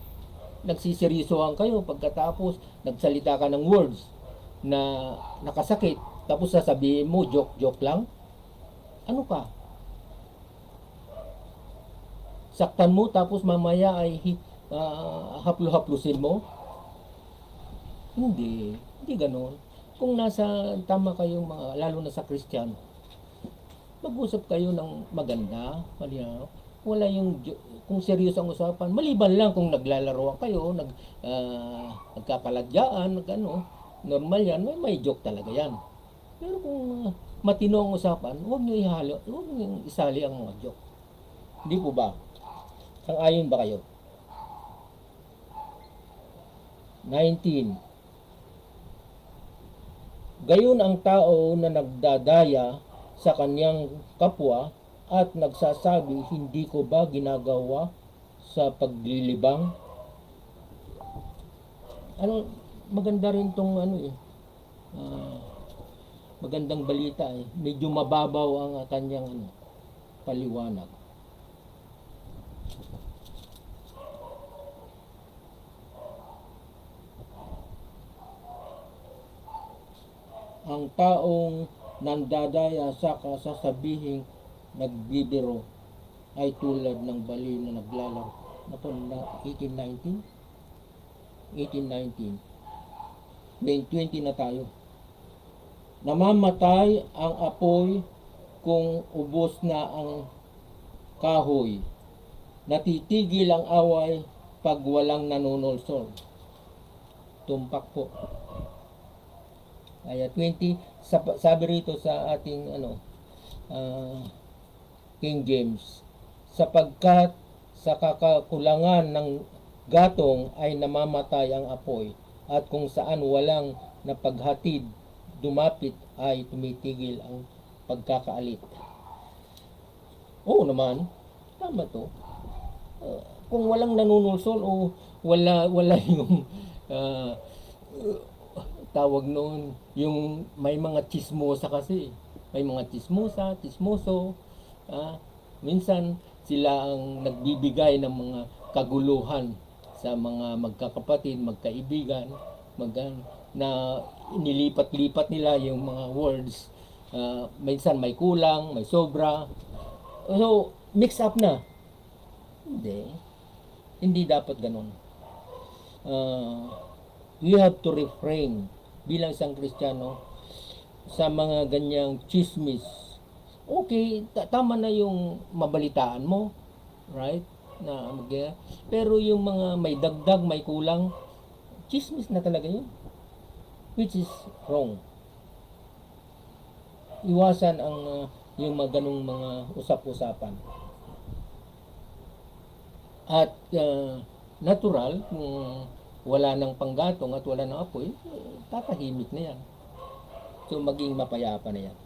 Nagsiseryosohan kayo pagkatapos nagsalita ka ng words na nakasakit, tapos sasabihin mo joke-joke lang. Ano ka? Saktan mo tapos mamaya ay haplo-haplusin mo? Hindi ganoon. Kung nasa tama kayong mga, lalo na sa Kristiyano, mag-usap kayo ng maganda, malinaw. Wala yung, kung serious ang usapan, maliban lang kung naglalaroan kayo, nagkakaladyaan, normal yan, may joke talaga yan. Pero kung matino ang usapan, huwag niyo isali ang mga joke. Hindi po ba? Sang-ayon ba kayo? 19. Gayon ang tao na nagdadaya sa kanyang kapwa at nagsasabi, hindi ko ba ginagawa sa paglilibang? Maganda rin tong magandang balita eh. Medyo mababaw ang kanyang paliwanag. Ang taong nandadaya sa kasasabihing nagbibiro ay tulad ng bali na naglalaro. Napo na 1819? 1819. 2020 na tayo. Namamatay ang apoy kung ubos na ang kahoy. Natitigil ang away pag walang nanunulsol. Tumpak po. Kaya 20, sabi rito sa ating King James, sapagkat sa kakakulangan ng gatong ay namamatay ang apoy, at kung saan walang napaghatid dumapit ay tumitigil ang pagkakaalit. Oo naman, tama to. Kung walang nanunulsol o wala yung tawag noon, yung may mga chismosa kasi. May mga chismoso. Minsan sila ang nagbibigay ng mga kaguluhan sa mga magkakapatid, magkaibigan, na inilipat-lipat nila yung mga words. Minsan may kulang, may sobra. So, mix up na. Hindi dapat ganun. You have to refrain bilang isang Kristiyano sa mga ganyang chismis. Okay, tama na yung mabalitaan mo, right? Pero yung mga may dagdag, may kulang, chismis na talaga yun, which is wrong. Iwasan ang yung mga ganung mga usap-usapan. At natural, kung wala ng panggatong at wala ng apoy, tatahimik na yan. So, maging mapayapa na yan.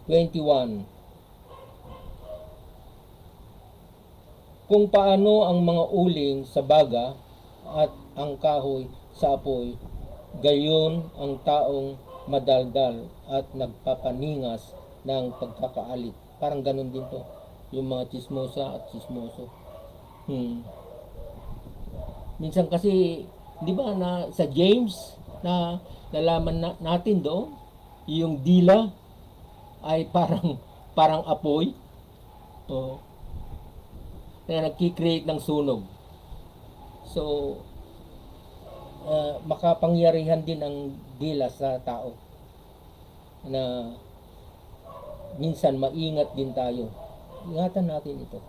21. Kung paano ang mga uling sa baga at ang kahoy sa apoy, gayon ang taong madaldal at nagpapaningas ng pagkakaalit. Parang ganun din to. Yung mga chismosa at chismoso. Minsan kasi, di ba, na sa James, na nalaman natin doon, yung dila ay parang apoy. Na nagki-create ng sunog. So, makapangyarihan din ang dila sa tao. Na minsan maingat din tayo. Ingatan natin ito.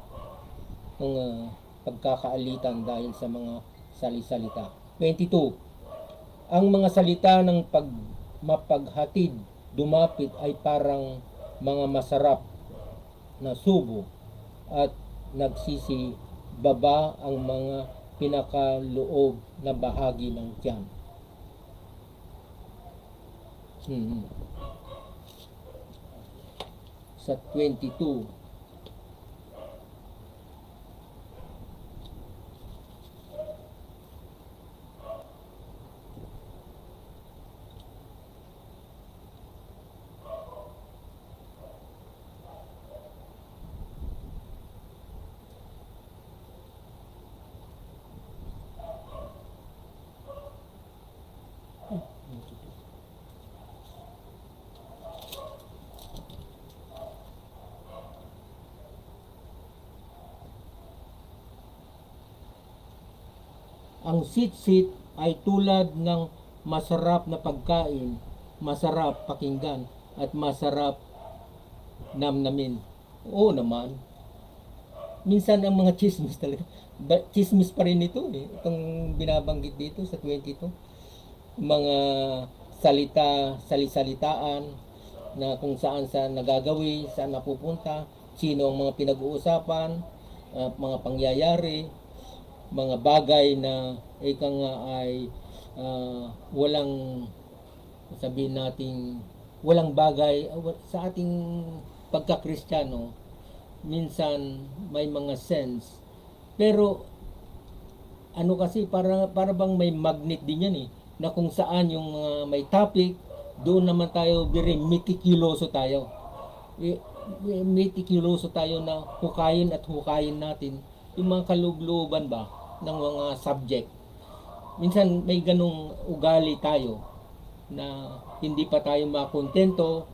Ng pagkakaalitan dahil sa mga salisalita. 22. Ang mga salita ng mapaghatid dumapit ay parang mga masarap na subo at nagsisibaba ang mga pinakaloob na bahagi ng tiyan. Sa 22, ang sit-sit ay tulad ng masarap na pagkain, masarap pakinggan, at masarap namnamin. Oo naman. Minsan ang mga chismis talaga. Chismis pa rin ito eh. Itong binabanggit dito sa 22. Mga salitaan na kung saan nagagawi, saan napupunta, sino ang mga pinag-uusapan, mga pangyayari, mga bagay na ika nga ay walang, sabihin natin, walang bagay sa ating pagka-Kristiyano. Minsan may mga sense, pero ano kasi, para bang may magnet din yan eh, na kung saan yung may topic, doon naman tayo meticuloso tayo. Meticuloso tayo na hukayin natin yung mga kaloob-looban ba ng mga subject. Minsan may ganong ugali tayo na hindi pa tayo makontento,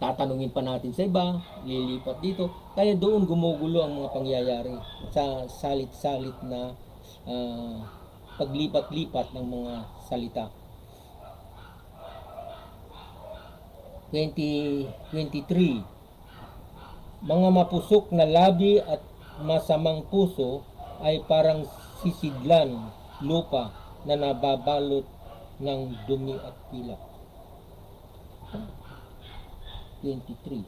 tatanungin pa natin sa iba, lilipat dito. Kaya doon gumugulo ang mga pangyayari sa salit-salit na paglipat-lipat ng mga salita. 23. Mga mapusok na labi at masamang puso ay parang sisidlan lupa na nababalot ng dumi at pilak. 23.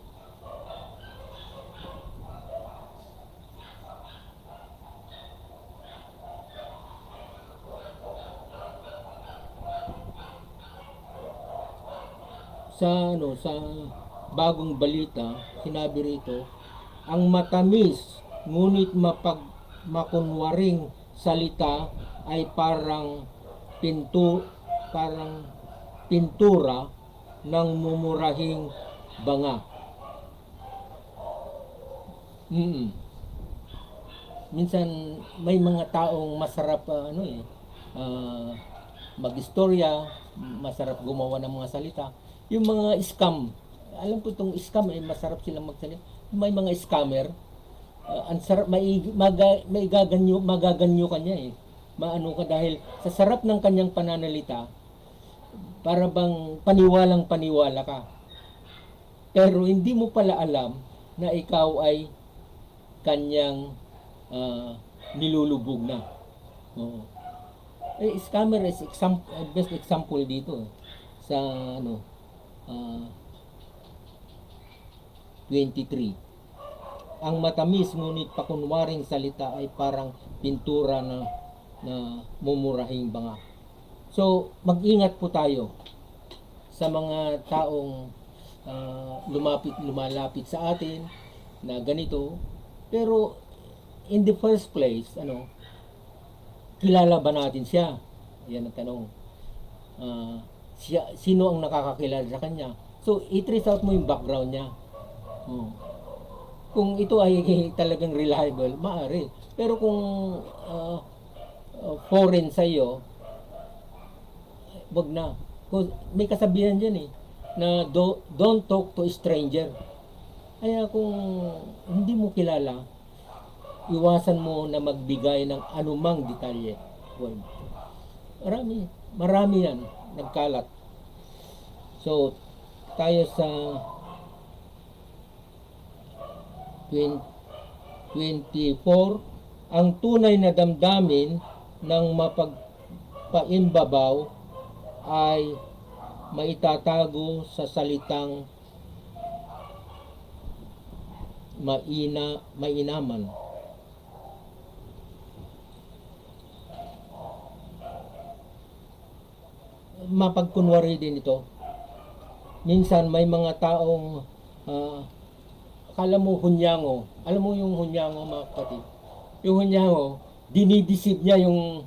Sa bagong balita, sinabi rito, ang matamis ngunit makunwaring salita ay parang pintura ng mumurahing banga. Minsan may mga taong masarap mag-istorya, masarap gumawa ng mga salita. Yung mga scam, alam ko itong scam ay masarap silang magsalita. May mga scammer, ang sarap, magaganyo kanya eh. Maano ka dahil sa sarap ng kanyang pananalita, para bang paniwalang-paniwala ka. Pero hindi mo pala alam na ikaw ay kanyang nilulubog na. Scammer is best example dito sa 23. Ang matamis ngunit pakunwaring salita ay parang pintura na mumurahing banga. So, mag-ingat po tayo sa mga taong lumalapit sa atin na ganito. Pero in the first place, kilala ba natin siya? Yan ang tanong. Sino ang nakakakilala sa kanya? So, i-trace out mo yung background niya. Kung ito ay talagang reliable, maaari. Pero kung foreign sa iyo, wag na. May kasabihan dyan eh, na don't talk to a stranger. Kaya kung hindi mo kilala, iwasan mo na magbigay ng anumang detalye. Marami yan, nagkalat. So, tayo sa 24, ang tunay na damdamin ng mapagpaimbabaw ay maitatago sa salitang mainaman. Mapagkunwari din ito. Minsan may mga taong akala mo hunyango. Alam mo yung hunyango, mga kapatid? Yung hunyango, dinidisip niya yung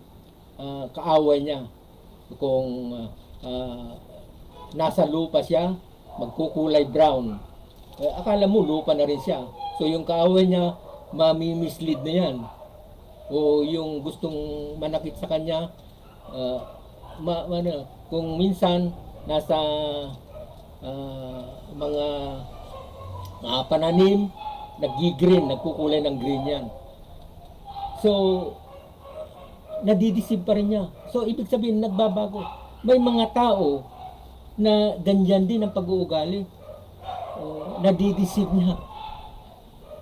kaaway niya. Kung nasa lupa siya, magkukulay brown. Akala mo lupa na rin siya. So yung kaaway niya, mami-mislead na yan. O yung gustong manakit sa kanya, kung minsan nasa mga pananim, nag-green, nagkukulay ng green yan. So, nadidisib pa rin niya. So, ibig sabihin, nagbabago. May mga tao na ganyan din ang pag-uugali. Nadidisib niya.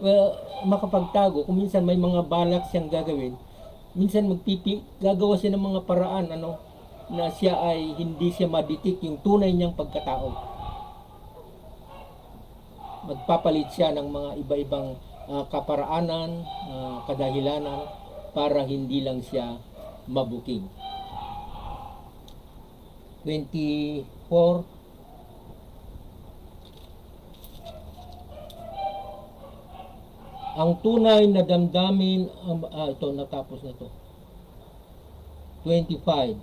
Well, makapagtago, kung minsan may mga balak siyang gagawin, minsan gagawa siya ng mga paraan, na siya ay hindi siya maditik yung tunay niyang pagkatao. Magpapalit siya ng mga iba-ibang kaparaanan, kadahilanan, para hindi lang siya mabuking. 24. Ang tunay na damdamin, ito natapos na to. 25.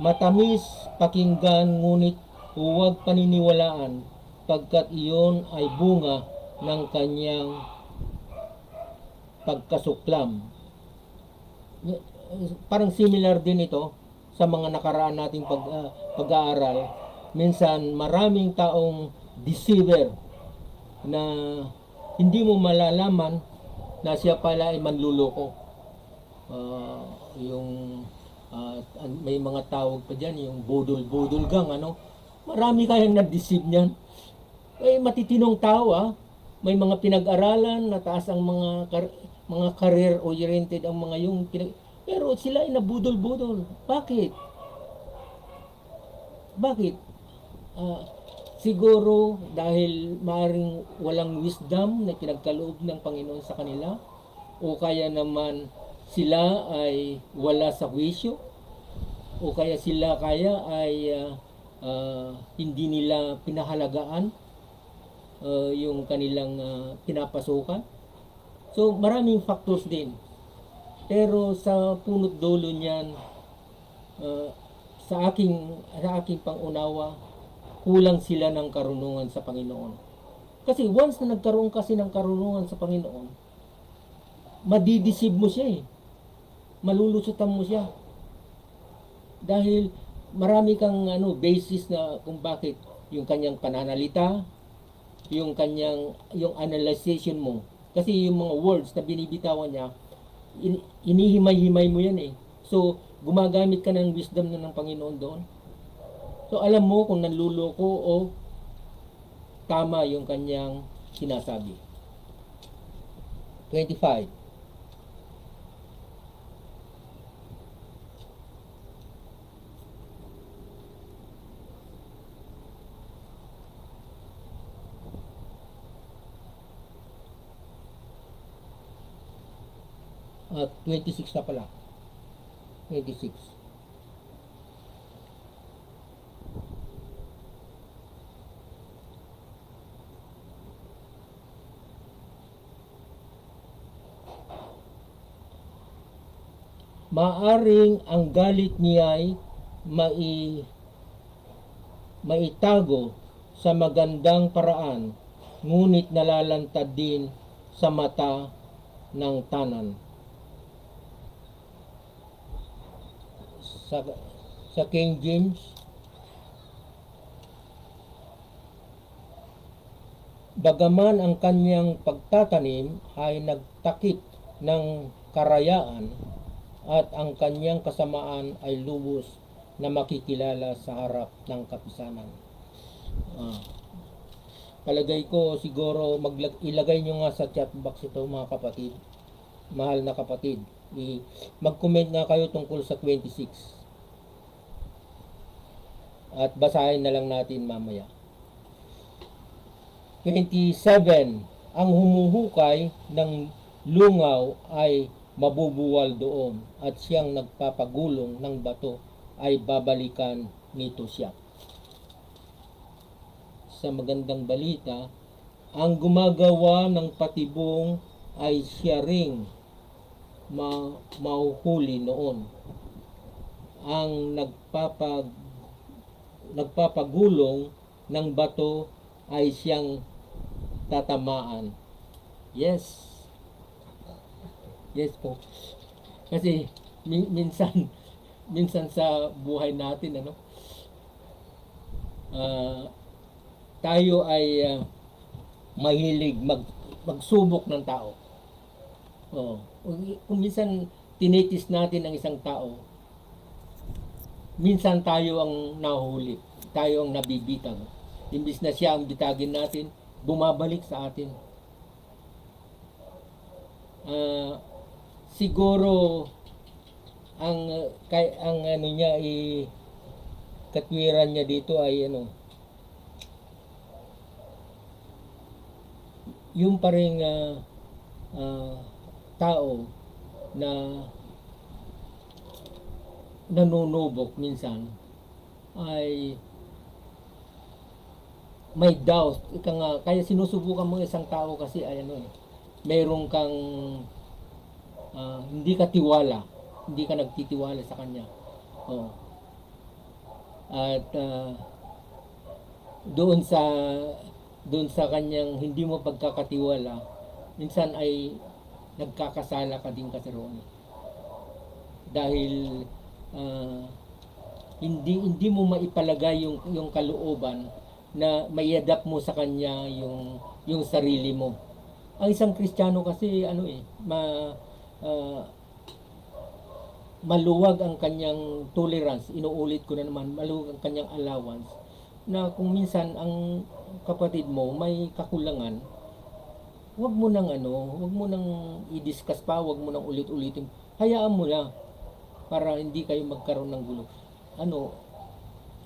Matamis pakinggan, ngunit huwag paniniwalaan, pagkat iyon ay bunga ng kanyang pagkasuklam. Parang similar din ito sa mga nakaraan nating pag-aaral. Minsan maraming taong deceiver na hindi mo malalaman na siya pala ay manluloko. May mga tawag pa dyan, yung budol gang, marami kayang na-deceive niyan. Matitinong tao, may mga pinag-aralan, nataas ang mga career oriented ang mga yung pero sila ay nabudol-budol. Bakit? Siguro dahil maaaring walang wisdom na pinagkaloob ng Panginoon sa kanila, o kaya naman sila ay wala sa wisyo, o kaya sila ay hindi nila pinahalagaan yung kanilang pinapasukan. So maraming factors din. Pero sa punot dulo niyan, sa aking pangunawa, kulang sila ng karunungan sa Panginoon. Kasi once na nagkaroon kasi ng karunungan sa Panginoon, madidisib mo siya malulusutan mo siya. Dahil marami kang basis na kung bakit yung kanyang pananalita, yung analyzation mo. Kasi yung mga words na binibitawan niya, inihimay-himay mo yan So, gumagamit ka ng wisdom na ng Panginoon doon. So, alam mo kung nanluloko o tama yung kanyang sinasabi. 25. At 26 na pala. 26. Maaring ang galit niya ay maitago sa magandang paraan, ngunit nalalantad din sa mata ng tanan. Sa King James, bagaman ang kanyang pagtatanim ay nagtakip ng karayaan, at ang kanyang kasamaan ay lubos na makikilala sa harap ng kapisanan. Palagay ko siguro ilagay nyo nga sa chat box ito, mga kapatid, mahal na kapatid. Mag-comment nga kayo tungkol sa 26. At basahin na lang natin mamaya. 27. ang humuhukay ng lungaw ay mabubuwal doon at siyang nagpapagulong ng bato ay babalikan nito siya. Sa magandang balita, ang gumagawa ng patibong ay siya ring mahuhuli noon. Ang nagpapagulong ng bato ay siyang tatamaan. Yes. Yes po. Kasi minsan sa buhay natin tayo ay mahilig magsubok ng tao. Kung minsan tinitis natin ang isang tao, minsan tayo ang nahuli, tayo ang nabibitag. Imbis na siya ang bitagin natin, bumabalik sa atin. Siguro ang ano niya katwiran niya dito ay yung paring tao na nanunubok minsan ay may doubt. Kaya sinusubukan mo isang tao kasi ay mayroon kang hindi ka nagtitiwala sa kanya. At doon sa kanyang hindi mo pagkakatiwala, minsan ay nagkakasala ka din kasi roon. Dahil hindi mo maipalagay yung kalooban na mai-adapt mo sa kanya yung sarili mo. Ang isang Kristiyano kasi maluwag ang kanyang tolerance. Inuulit ko na naman, maluwag ang kanyang allowance. Na kung minsan ang kapatid mo may kakulangan, wag mo nang i-discuss pa, wag mo nang ulit-ulitin. Hayaan mo na para hindi kayo magkaroon ng gulo.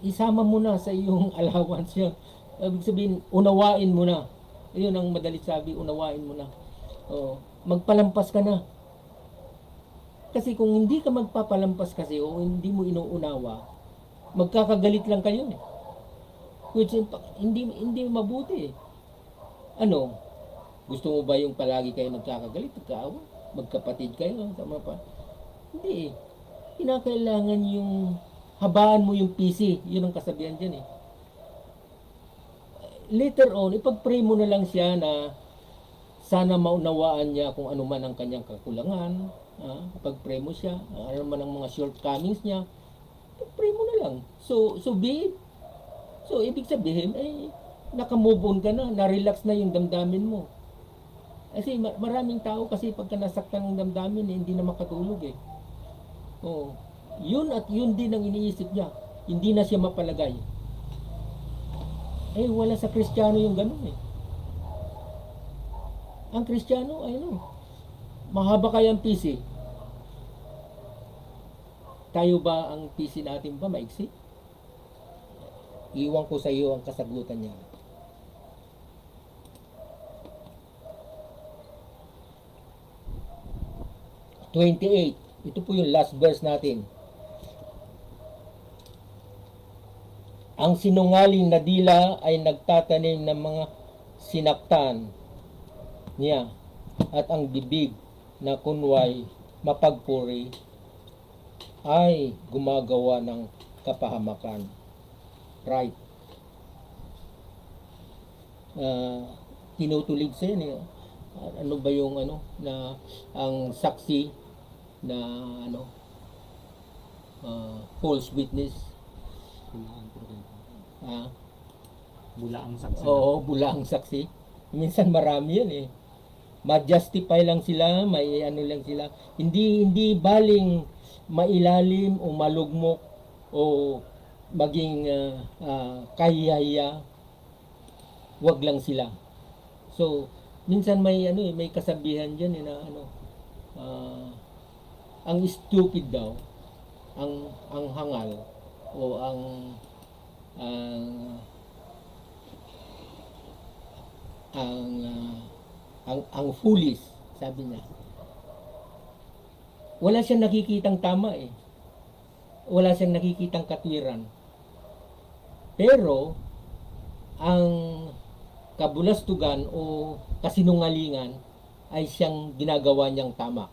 Isama mo na sa iyong allowance yan. Ibig sabihin, unawain mo na. Ayun ang madalit sabi, unawain mo na. Magpalampas ka na. Kasi kung hindi ka magpapalampas kasi o hindi mo inuunawa, magkakagalit lang kayo. Which hindi mabuti. Gusto mo ba yung palagi kayo nagkakagalit, nagkaawa? Magkapatid kayo, tama pa? Hindi. Kinakailangan yung habaan mo yung PC. Yun ang kasabihan dyan Later on, ipag-pray mo na lang siya na sana maunawaan niya kung ano man ang kanyang kakulangan. Ipag-pray mo siya, ano man ang mga shortcomings niya. Ipag-pray mo na lang. So be it. So, ibig sabihin, naka-move on ka na, na-relax na yung damdamin mo. Kasi maraming tao kasi pagka nasaktan ng damdamin, hindi na makatulog Yun at yun din ang iniisip niya. Hindi na siya mapalagay. Wala sa Kristiyano yung ganun Ang Kristiyano, mahaba kayang PC. Tayo ba ang PC natin ba maiksi? Iwan ko sa iyo ang kasagutan niya. (28) Ito po yung last verse natin. Ang sinungaling na dila ay nagtatanim ng mga sinaktan niya, at ang bibig na kunway mapagpuri ay gumagawa ng kapahamakan. Right. Tinutulig sa yun ano ba yung na ang saksi na false witness. Bulaang saksi. Oo, bulaang saksi. Minsan marami yan Ma-justify lang sila, lang sila. Hindi baling mailalim o malugmok o maging kahihiya. Wag lang sila. So, minsan may may kasabihan diyan na ang stupid daw, ang hangal o ang ang foolish, sabi niya. Wala siyang nakikitang tama eh. Wala siyang nakikitang katwiran. Pero, ang kabulastugan o kasinungalingan ay siyang ginagawa niyang tama.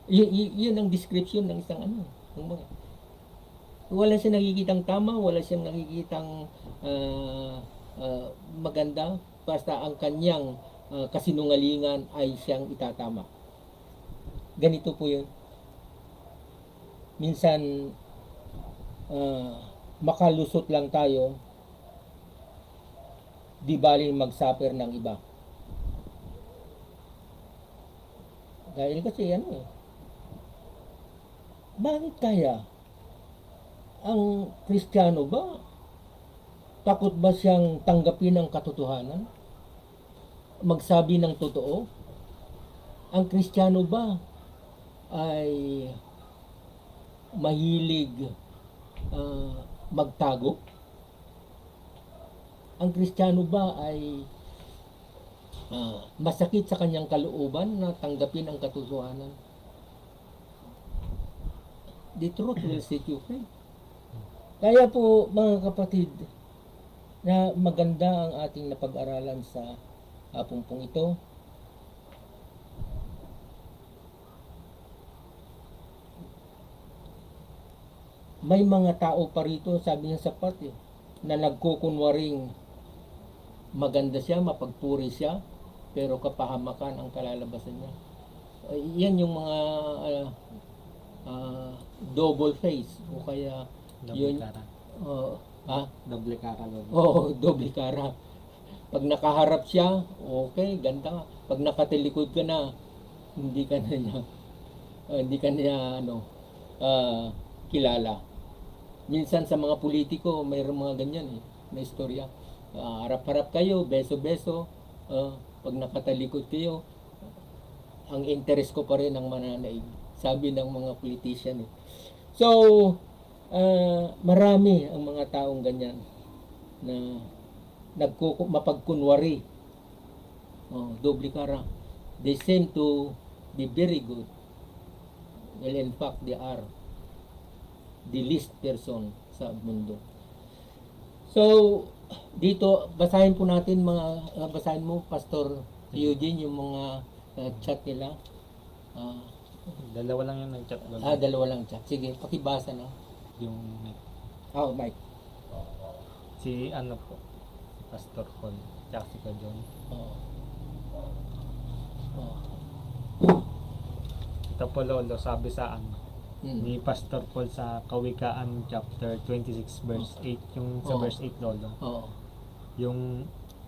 Yun ang description ng isang ano. Wala siyang nakikitang tama, wala siyang nakikitang maganda, basta ang kanyang kasinungalingan ay siyang itatama. Ganito po yun. Minsan, makalusot lang tayo, di bali mag-suffer ng iba. Dahil kasi ano eh, bakit kaya ang Kristiyano ba, takot ba siyang tanggapin ang katotohanan? Magsabi ng totoo? Ang Kristiyano ba ay mahilig magtago? Ang Kristiyano ba ay masakit sa kanyang kalooban na tanggapin ang katotohanan? The truth will set you free. Kaya po mga kapatid, na maganda ang ating napag-aralan sa hapong pong ito. May mga tao pa rito, sabi niya sa part na nagkukunwaring maganda siya, mapagpuri siya, pero kapahamakan ang kalalabasan niya. Yan yung mga double face o kaya Double kara. Double kara. double kara. Pag nakaharap siya, okay, ganda. Pag nakatilikod ka na, hindi ka niya kilala. Minsan sa mga politiko, mayroong mga ganyan na istorya. Harap-harap kayo, beso-beso. Pag nakatalikod kayo, ang interest ko pa rin ang mananaig. Sabi ng mga politician. So, marami ang mga taong ganyan na mapagkunwari. Doble kara. They seem to be very good. Well, in fact, they are the least person sa mundo. So, dito, basahin po natin basahin mo, Pastor Eugene, yung mga chat nila. Dalawa lang yung nag-chat doon. Dalawa lang chat. Sige, pakibasa na. Yung Mike. si ano po, Pastor Paul, tsaka si John. Ito po Lolo, sabi sa ni Pastor Paul sa Kawikaan chapter 26 verse 8, yung sa verse 8 Lolo. Yung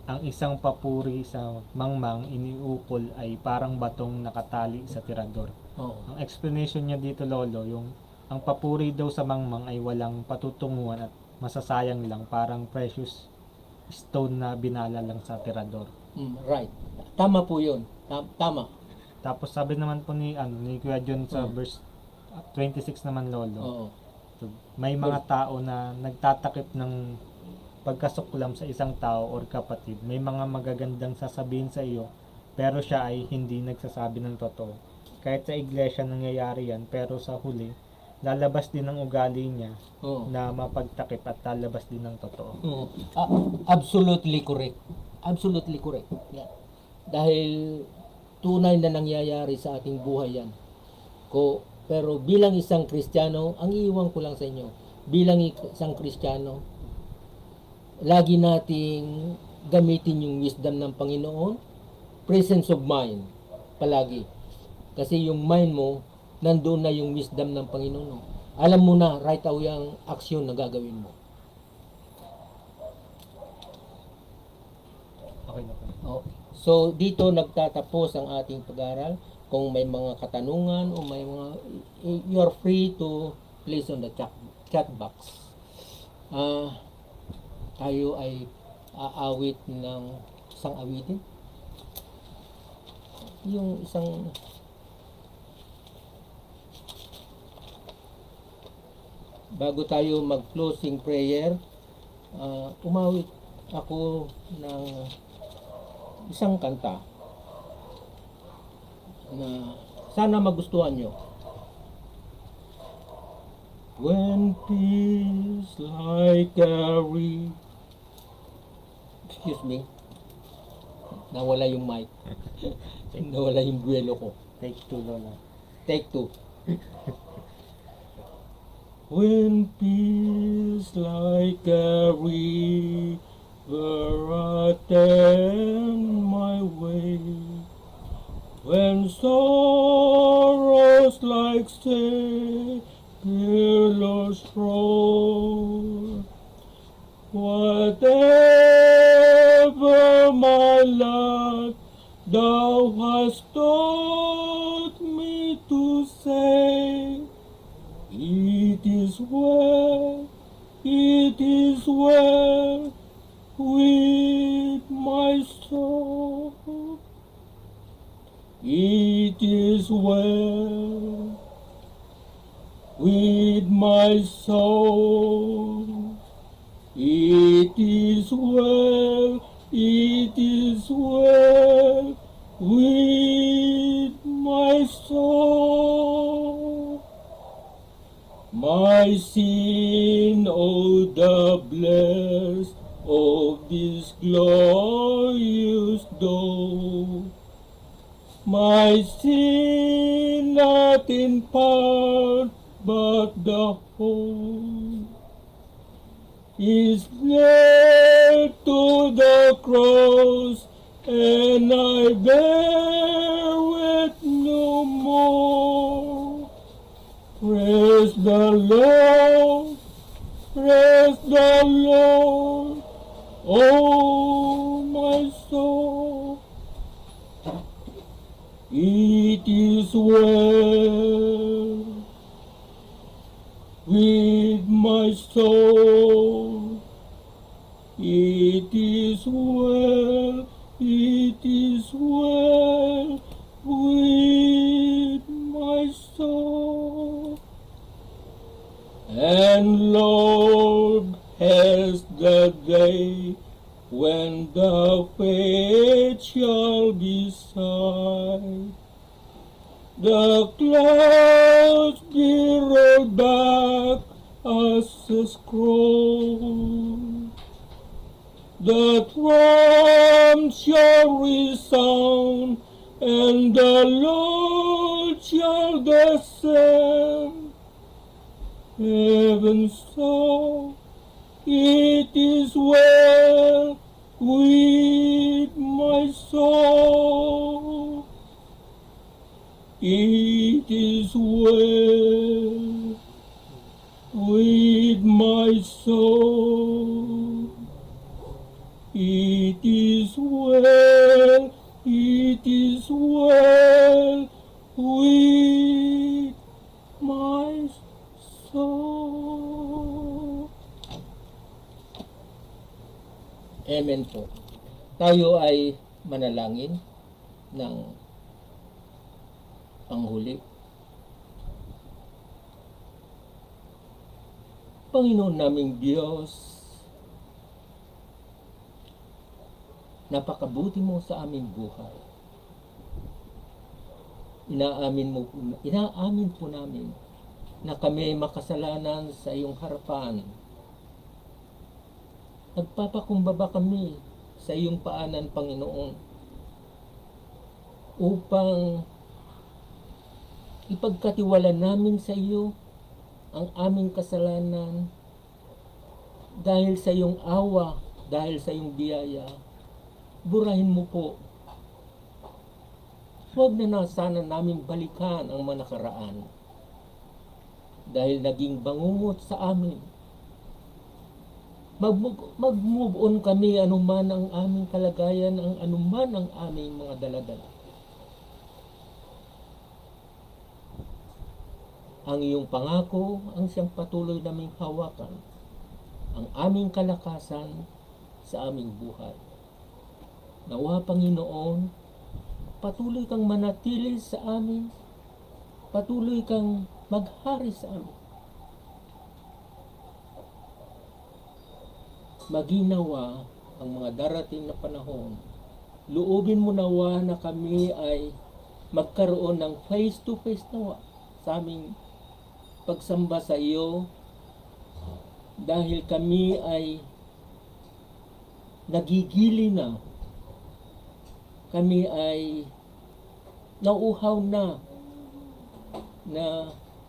ang isang papuri sa mangmang iniukol ay parang batong nakatali sa tirador. Ang explanation niya dito Lolo, yung ang papuri daw sa mangmang ay walang patutunguhan at masasayang lang, parang precious stone na binala lang sa tirador. Right. Tama po 'yun. Tama. Tapos sabi naman po ni Kuya John sa verse 26 naman Lolo. So, may mga tao na nagtatakip ng pagkasuklam sa isang tao or kapatid. May mga magagandang sasabihin sa iyo, pero siya ay hindi nagsasabi ng totoo. Kahit sa iglesia nangyayari yan, pero sa huli, lalabas din ang ugali niya na mapagtakip at lalabas din ng totoo. Absolutely correct. Absolutely correct. Yeah. Dahil tunay na nangyayari sa ating buhay yan. Pero bilang isang Kristiyano, ang iiwan ko lang sa inyo, bilang isang Kristiyano, lagi nating gamitin yung wisdom ng Panginoon, presence of mind, palagi. Kasi yung mind mo, nandoon na yung wisdom ng Panginoon. Alam mo na, right away ang aksyon na gagawin mo. Okay na po. So, dito nagtatapos ang ating pag-aaral. Kung may mga katanungan o may mga, you're free to place on the chat box. Tayo ay aawit ng isang awitin. Yung isang bago tayo mag-closing prayer, umawit ako ng isang kanta. na sana magustuhan nyo. When peace like a river. Excuse me. Nawala yung mic. Nawala yung buwelo ko. Take 2, Lola. Take 2. When peace like a river attend my way, when sorrows like billows roll, whatever my lot thou hast taught me to say, it is well with my soul. It is well with my soul. It is well with my soul. My sin, oh, the bless of this glorious dawn. My sin not in part, but the whole is nailed to the cross, and I bear it no more. Praise the Lord, oh my soul. It is well with my soul. It is well with my soul. And Lord, has the day when the faith shall be sight, the clouds be rolled back as a scroll, the trump shall resound, and the Lord shall descend. Even so, it is well with my soul. It is well with my soul. It is well with my soul. Amen po. Tayo ay manalangin ng panghuli. Panginoon naming Diyos, napakabuti mo sa aming buhay. Inaamin po namin na kami ay makasalanan sa iyong harapan. Nagpapakumbaba kami sa iyong paanan, Panginoon, upang ipagkatiwala namin sa iyo ang aming kasalanan dahil sa iyong awa, dahil sa iyong biyaya. Burahin mo po. Huwag na sana namin balikan ang mga nakaraan dahil naging bangungot sa amin. Mag-move on kami anuman ang aming kalagayan, ang anuman ang aming mga daladala. Ang iyong pangako ang siyang patuloy naming hawakan, ang aming kalakasan sa aming buhay. Nawa, Panginoon, patuloy kang manatili sa amin, patuloy kang maghari sa amin. Maginawa ang mga darating na panahon. Loobin mo nawa na kami ay magkaroon ng face-to-face nawa sa aming pagsamba sa iyo, dahil kami ay nagigili na, kami ay nauuhaw na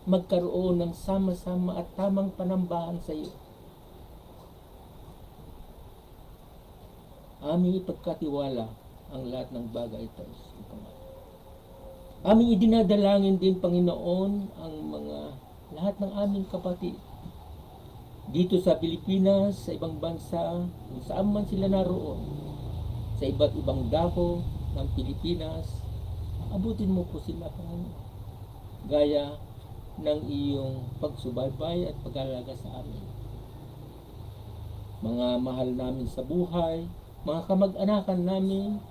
magkaroon ng sama-sama at tamang panambahan sa iyo. Aming ipagkatiwala ang lahat ng bagay ito. Aming idinadalangin din, Panginoon, ang mga lahat ng aming kapatid dito sa Pilipinas, sa ibang bansa, kung saan man sila naroon, sa iba't ibang dako ng Pilipinas. Abutin mo po sila, Panginoon, gaya ng iyong pagsubaybay at pag-alaga sa amin. Mga mahal namin sa buhay, mga kamag-anakan namin,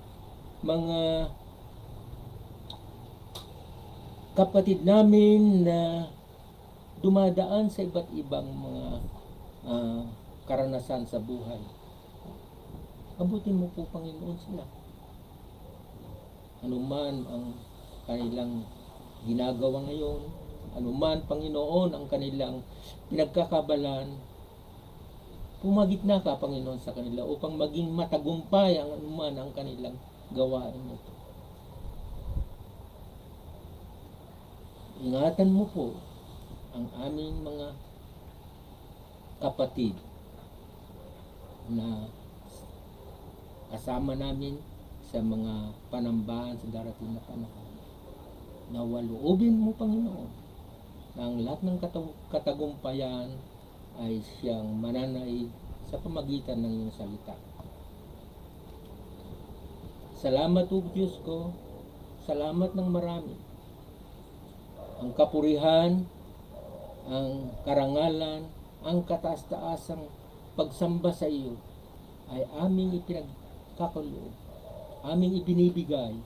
mga kapatid namin na dumadaan sa iba't ibang mga karanasan sa buhay. Abutin mo po, Panginoon, sila. Anuman ang kanilang ginagawa ngayon, anuman, Panginoon, ang kanilang pinagkakabalan, pumagitna ka, Panginoon, sa kanila upang maging matagumpay ang anuman ang kanilang gawain ito. Ingatan mo po ang aming mga kapatid na kasama namin sa mga panambahan sa darating na panahon. Nawaluobin mo, Panginoon, na ang lahat ng katagumpayan ay siyang mananaig sa pamagitan ng iyong salita. Salamat, O Diyos ko. Salamat ng marami. Ang kapurihan, ang karangalan, ang kataas-taasang pagsamba sa iyo ay aming ipinagkakaloob, aming ibinibigay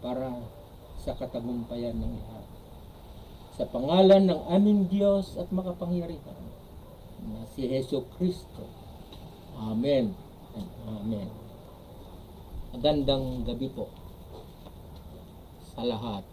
para sa katagumpayan ng lahat. Sa pangalan ng aming Diyos at makapangyarihan na si Hesus Kristo. Amen and Amen. Magandang gabi po sa lahat.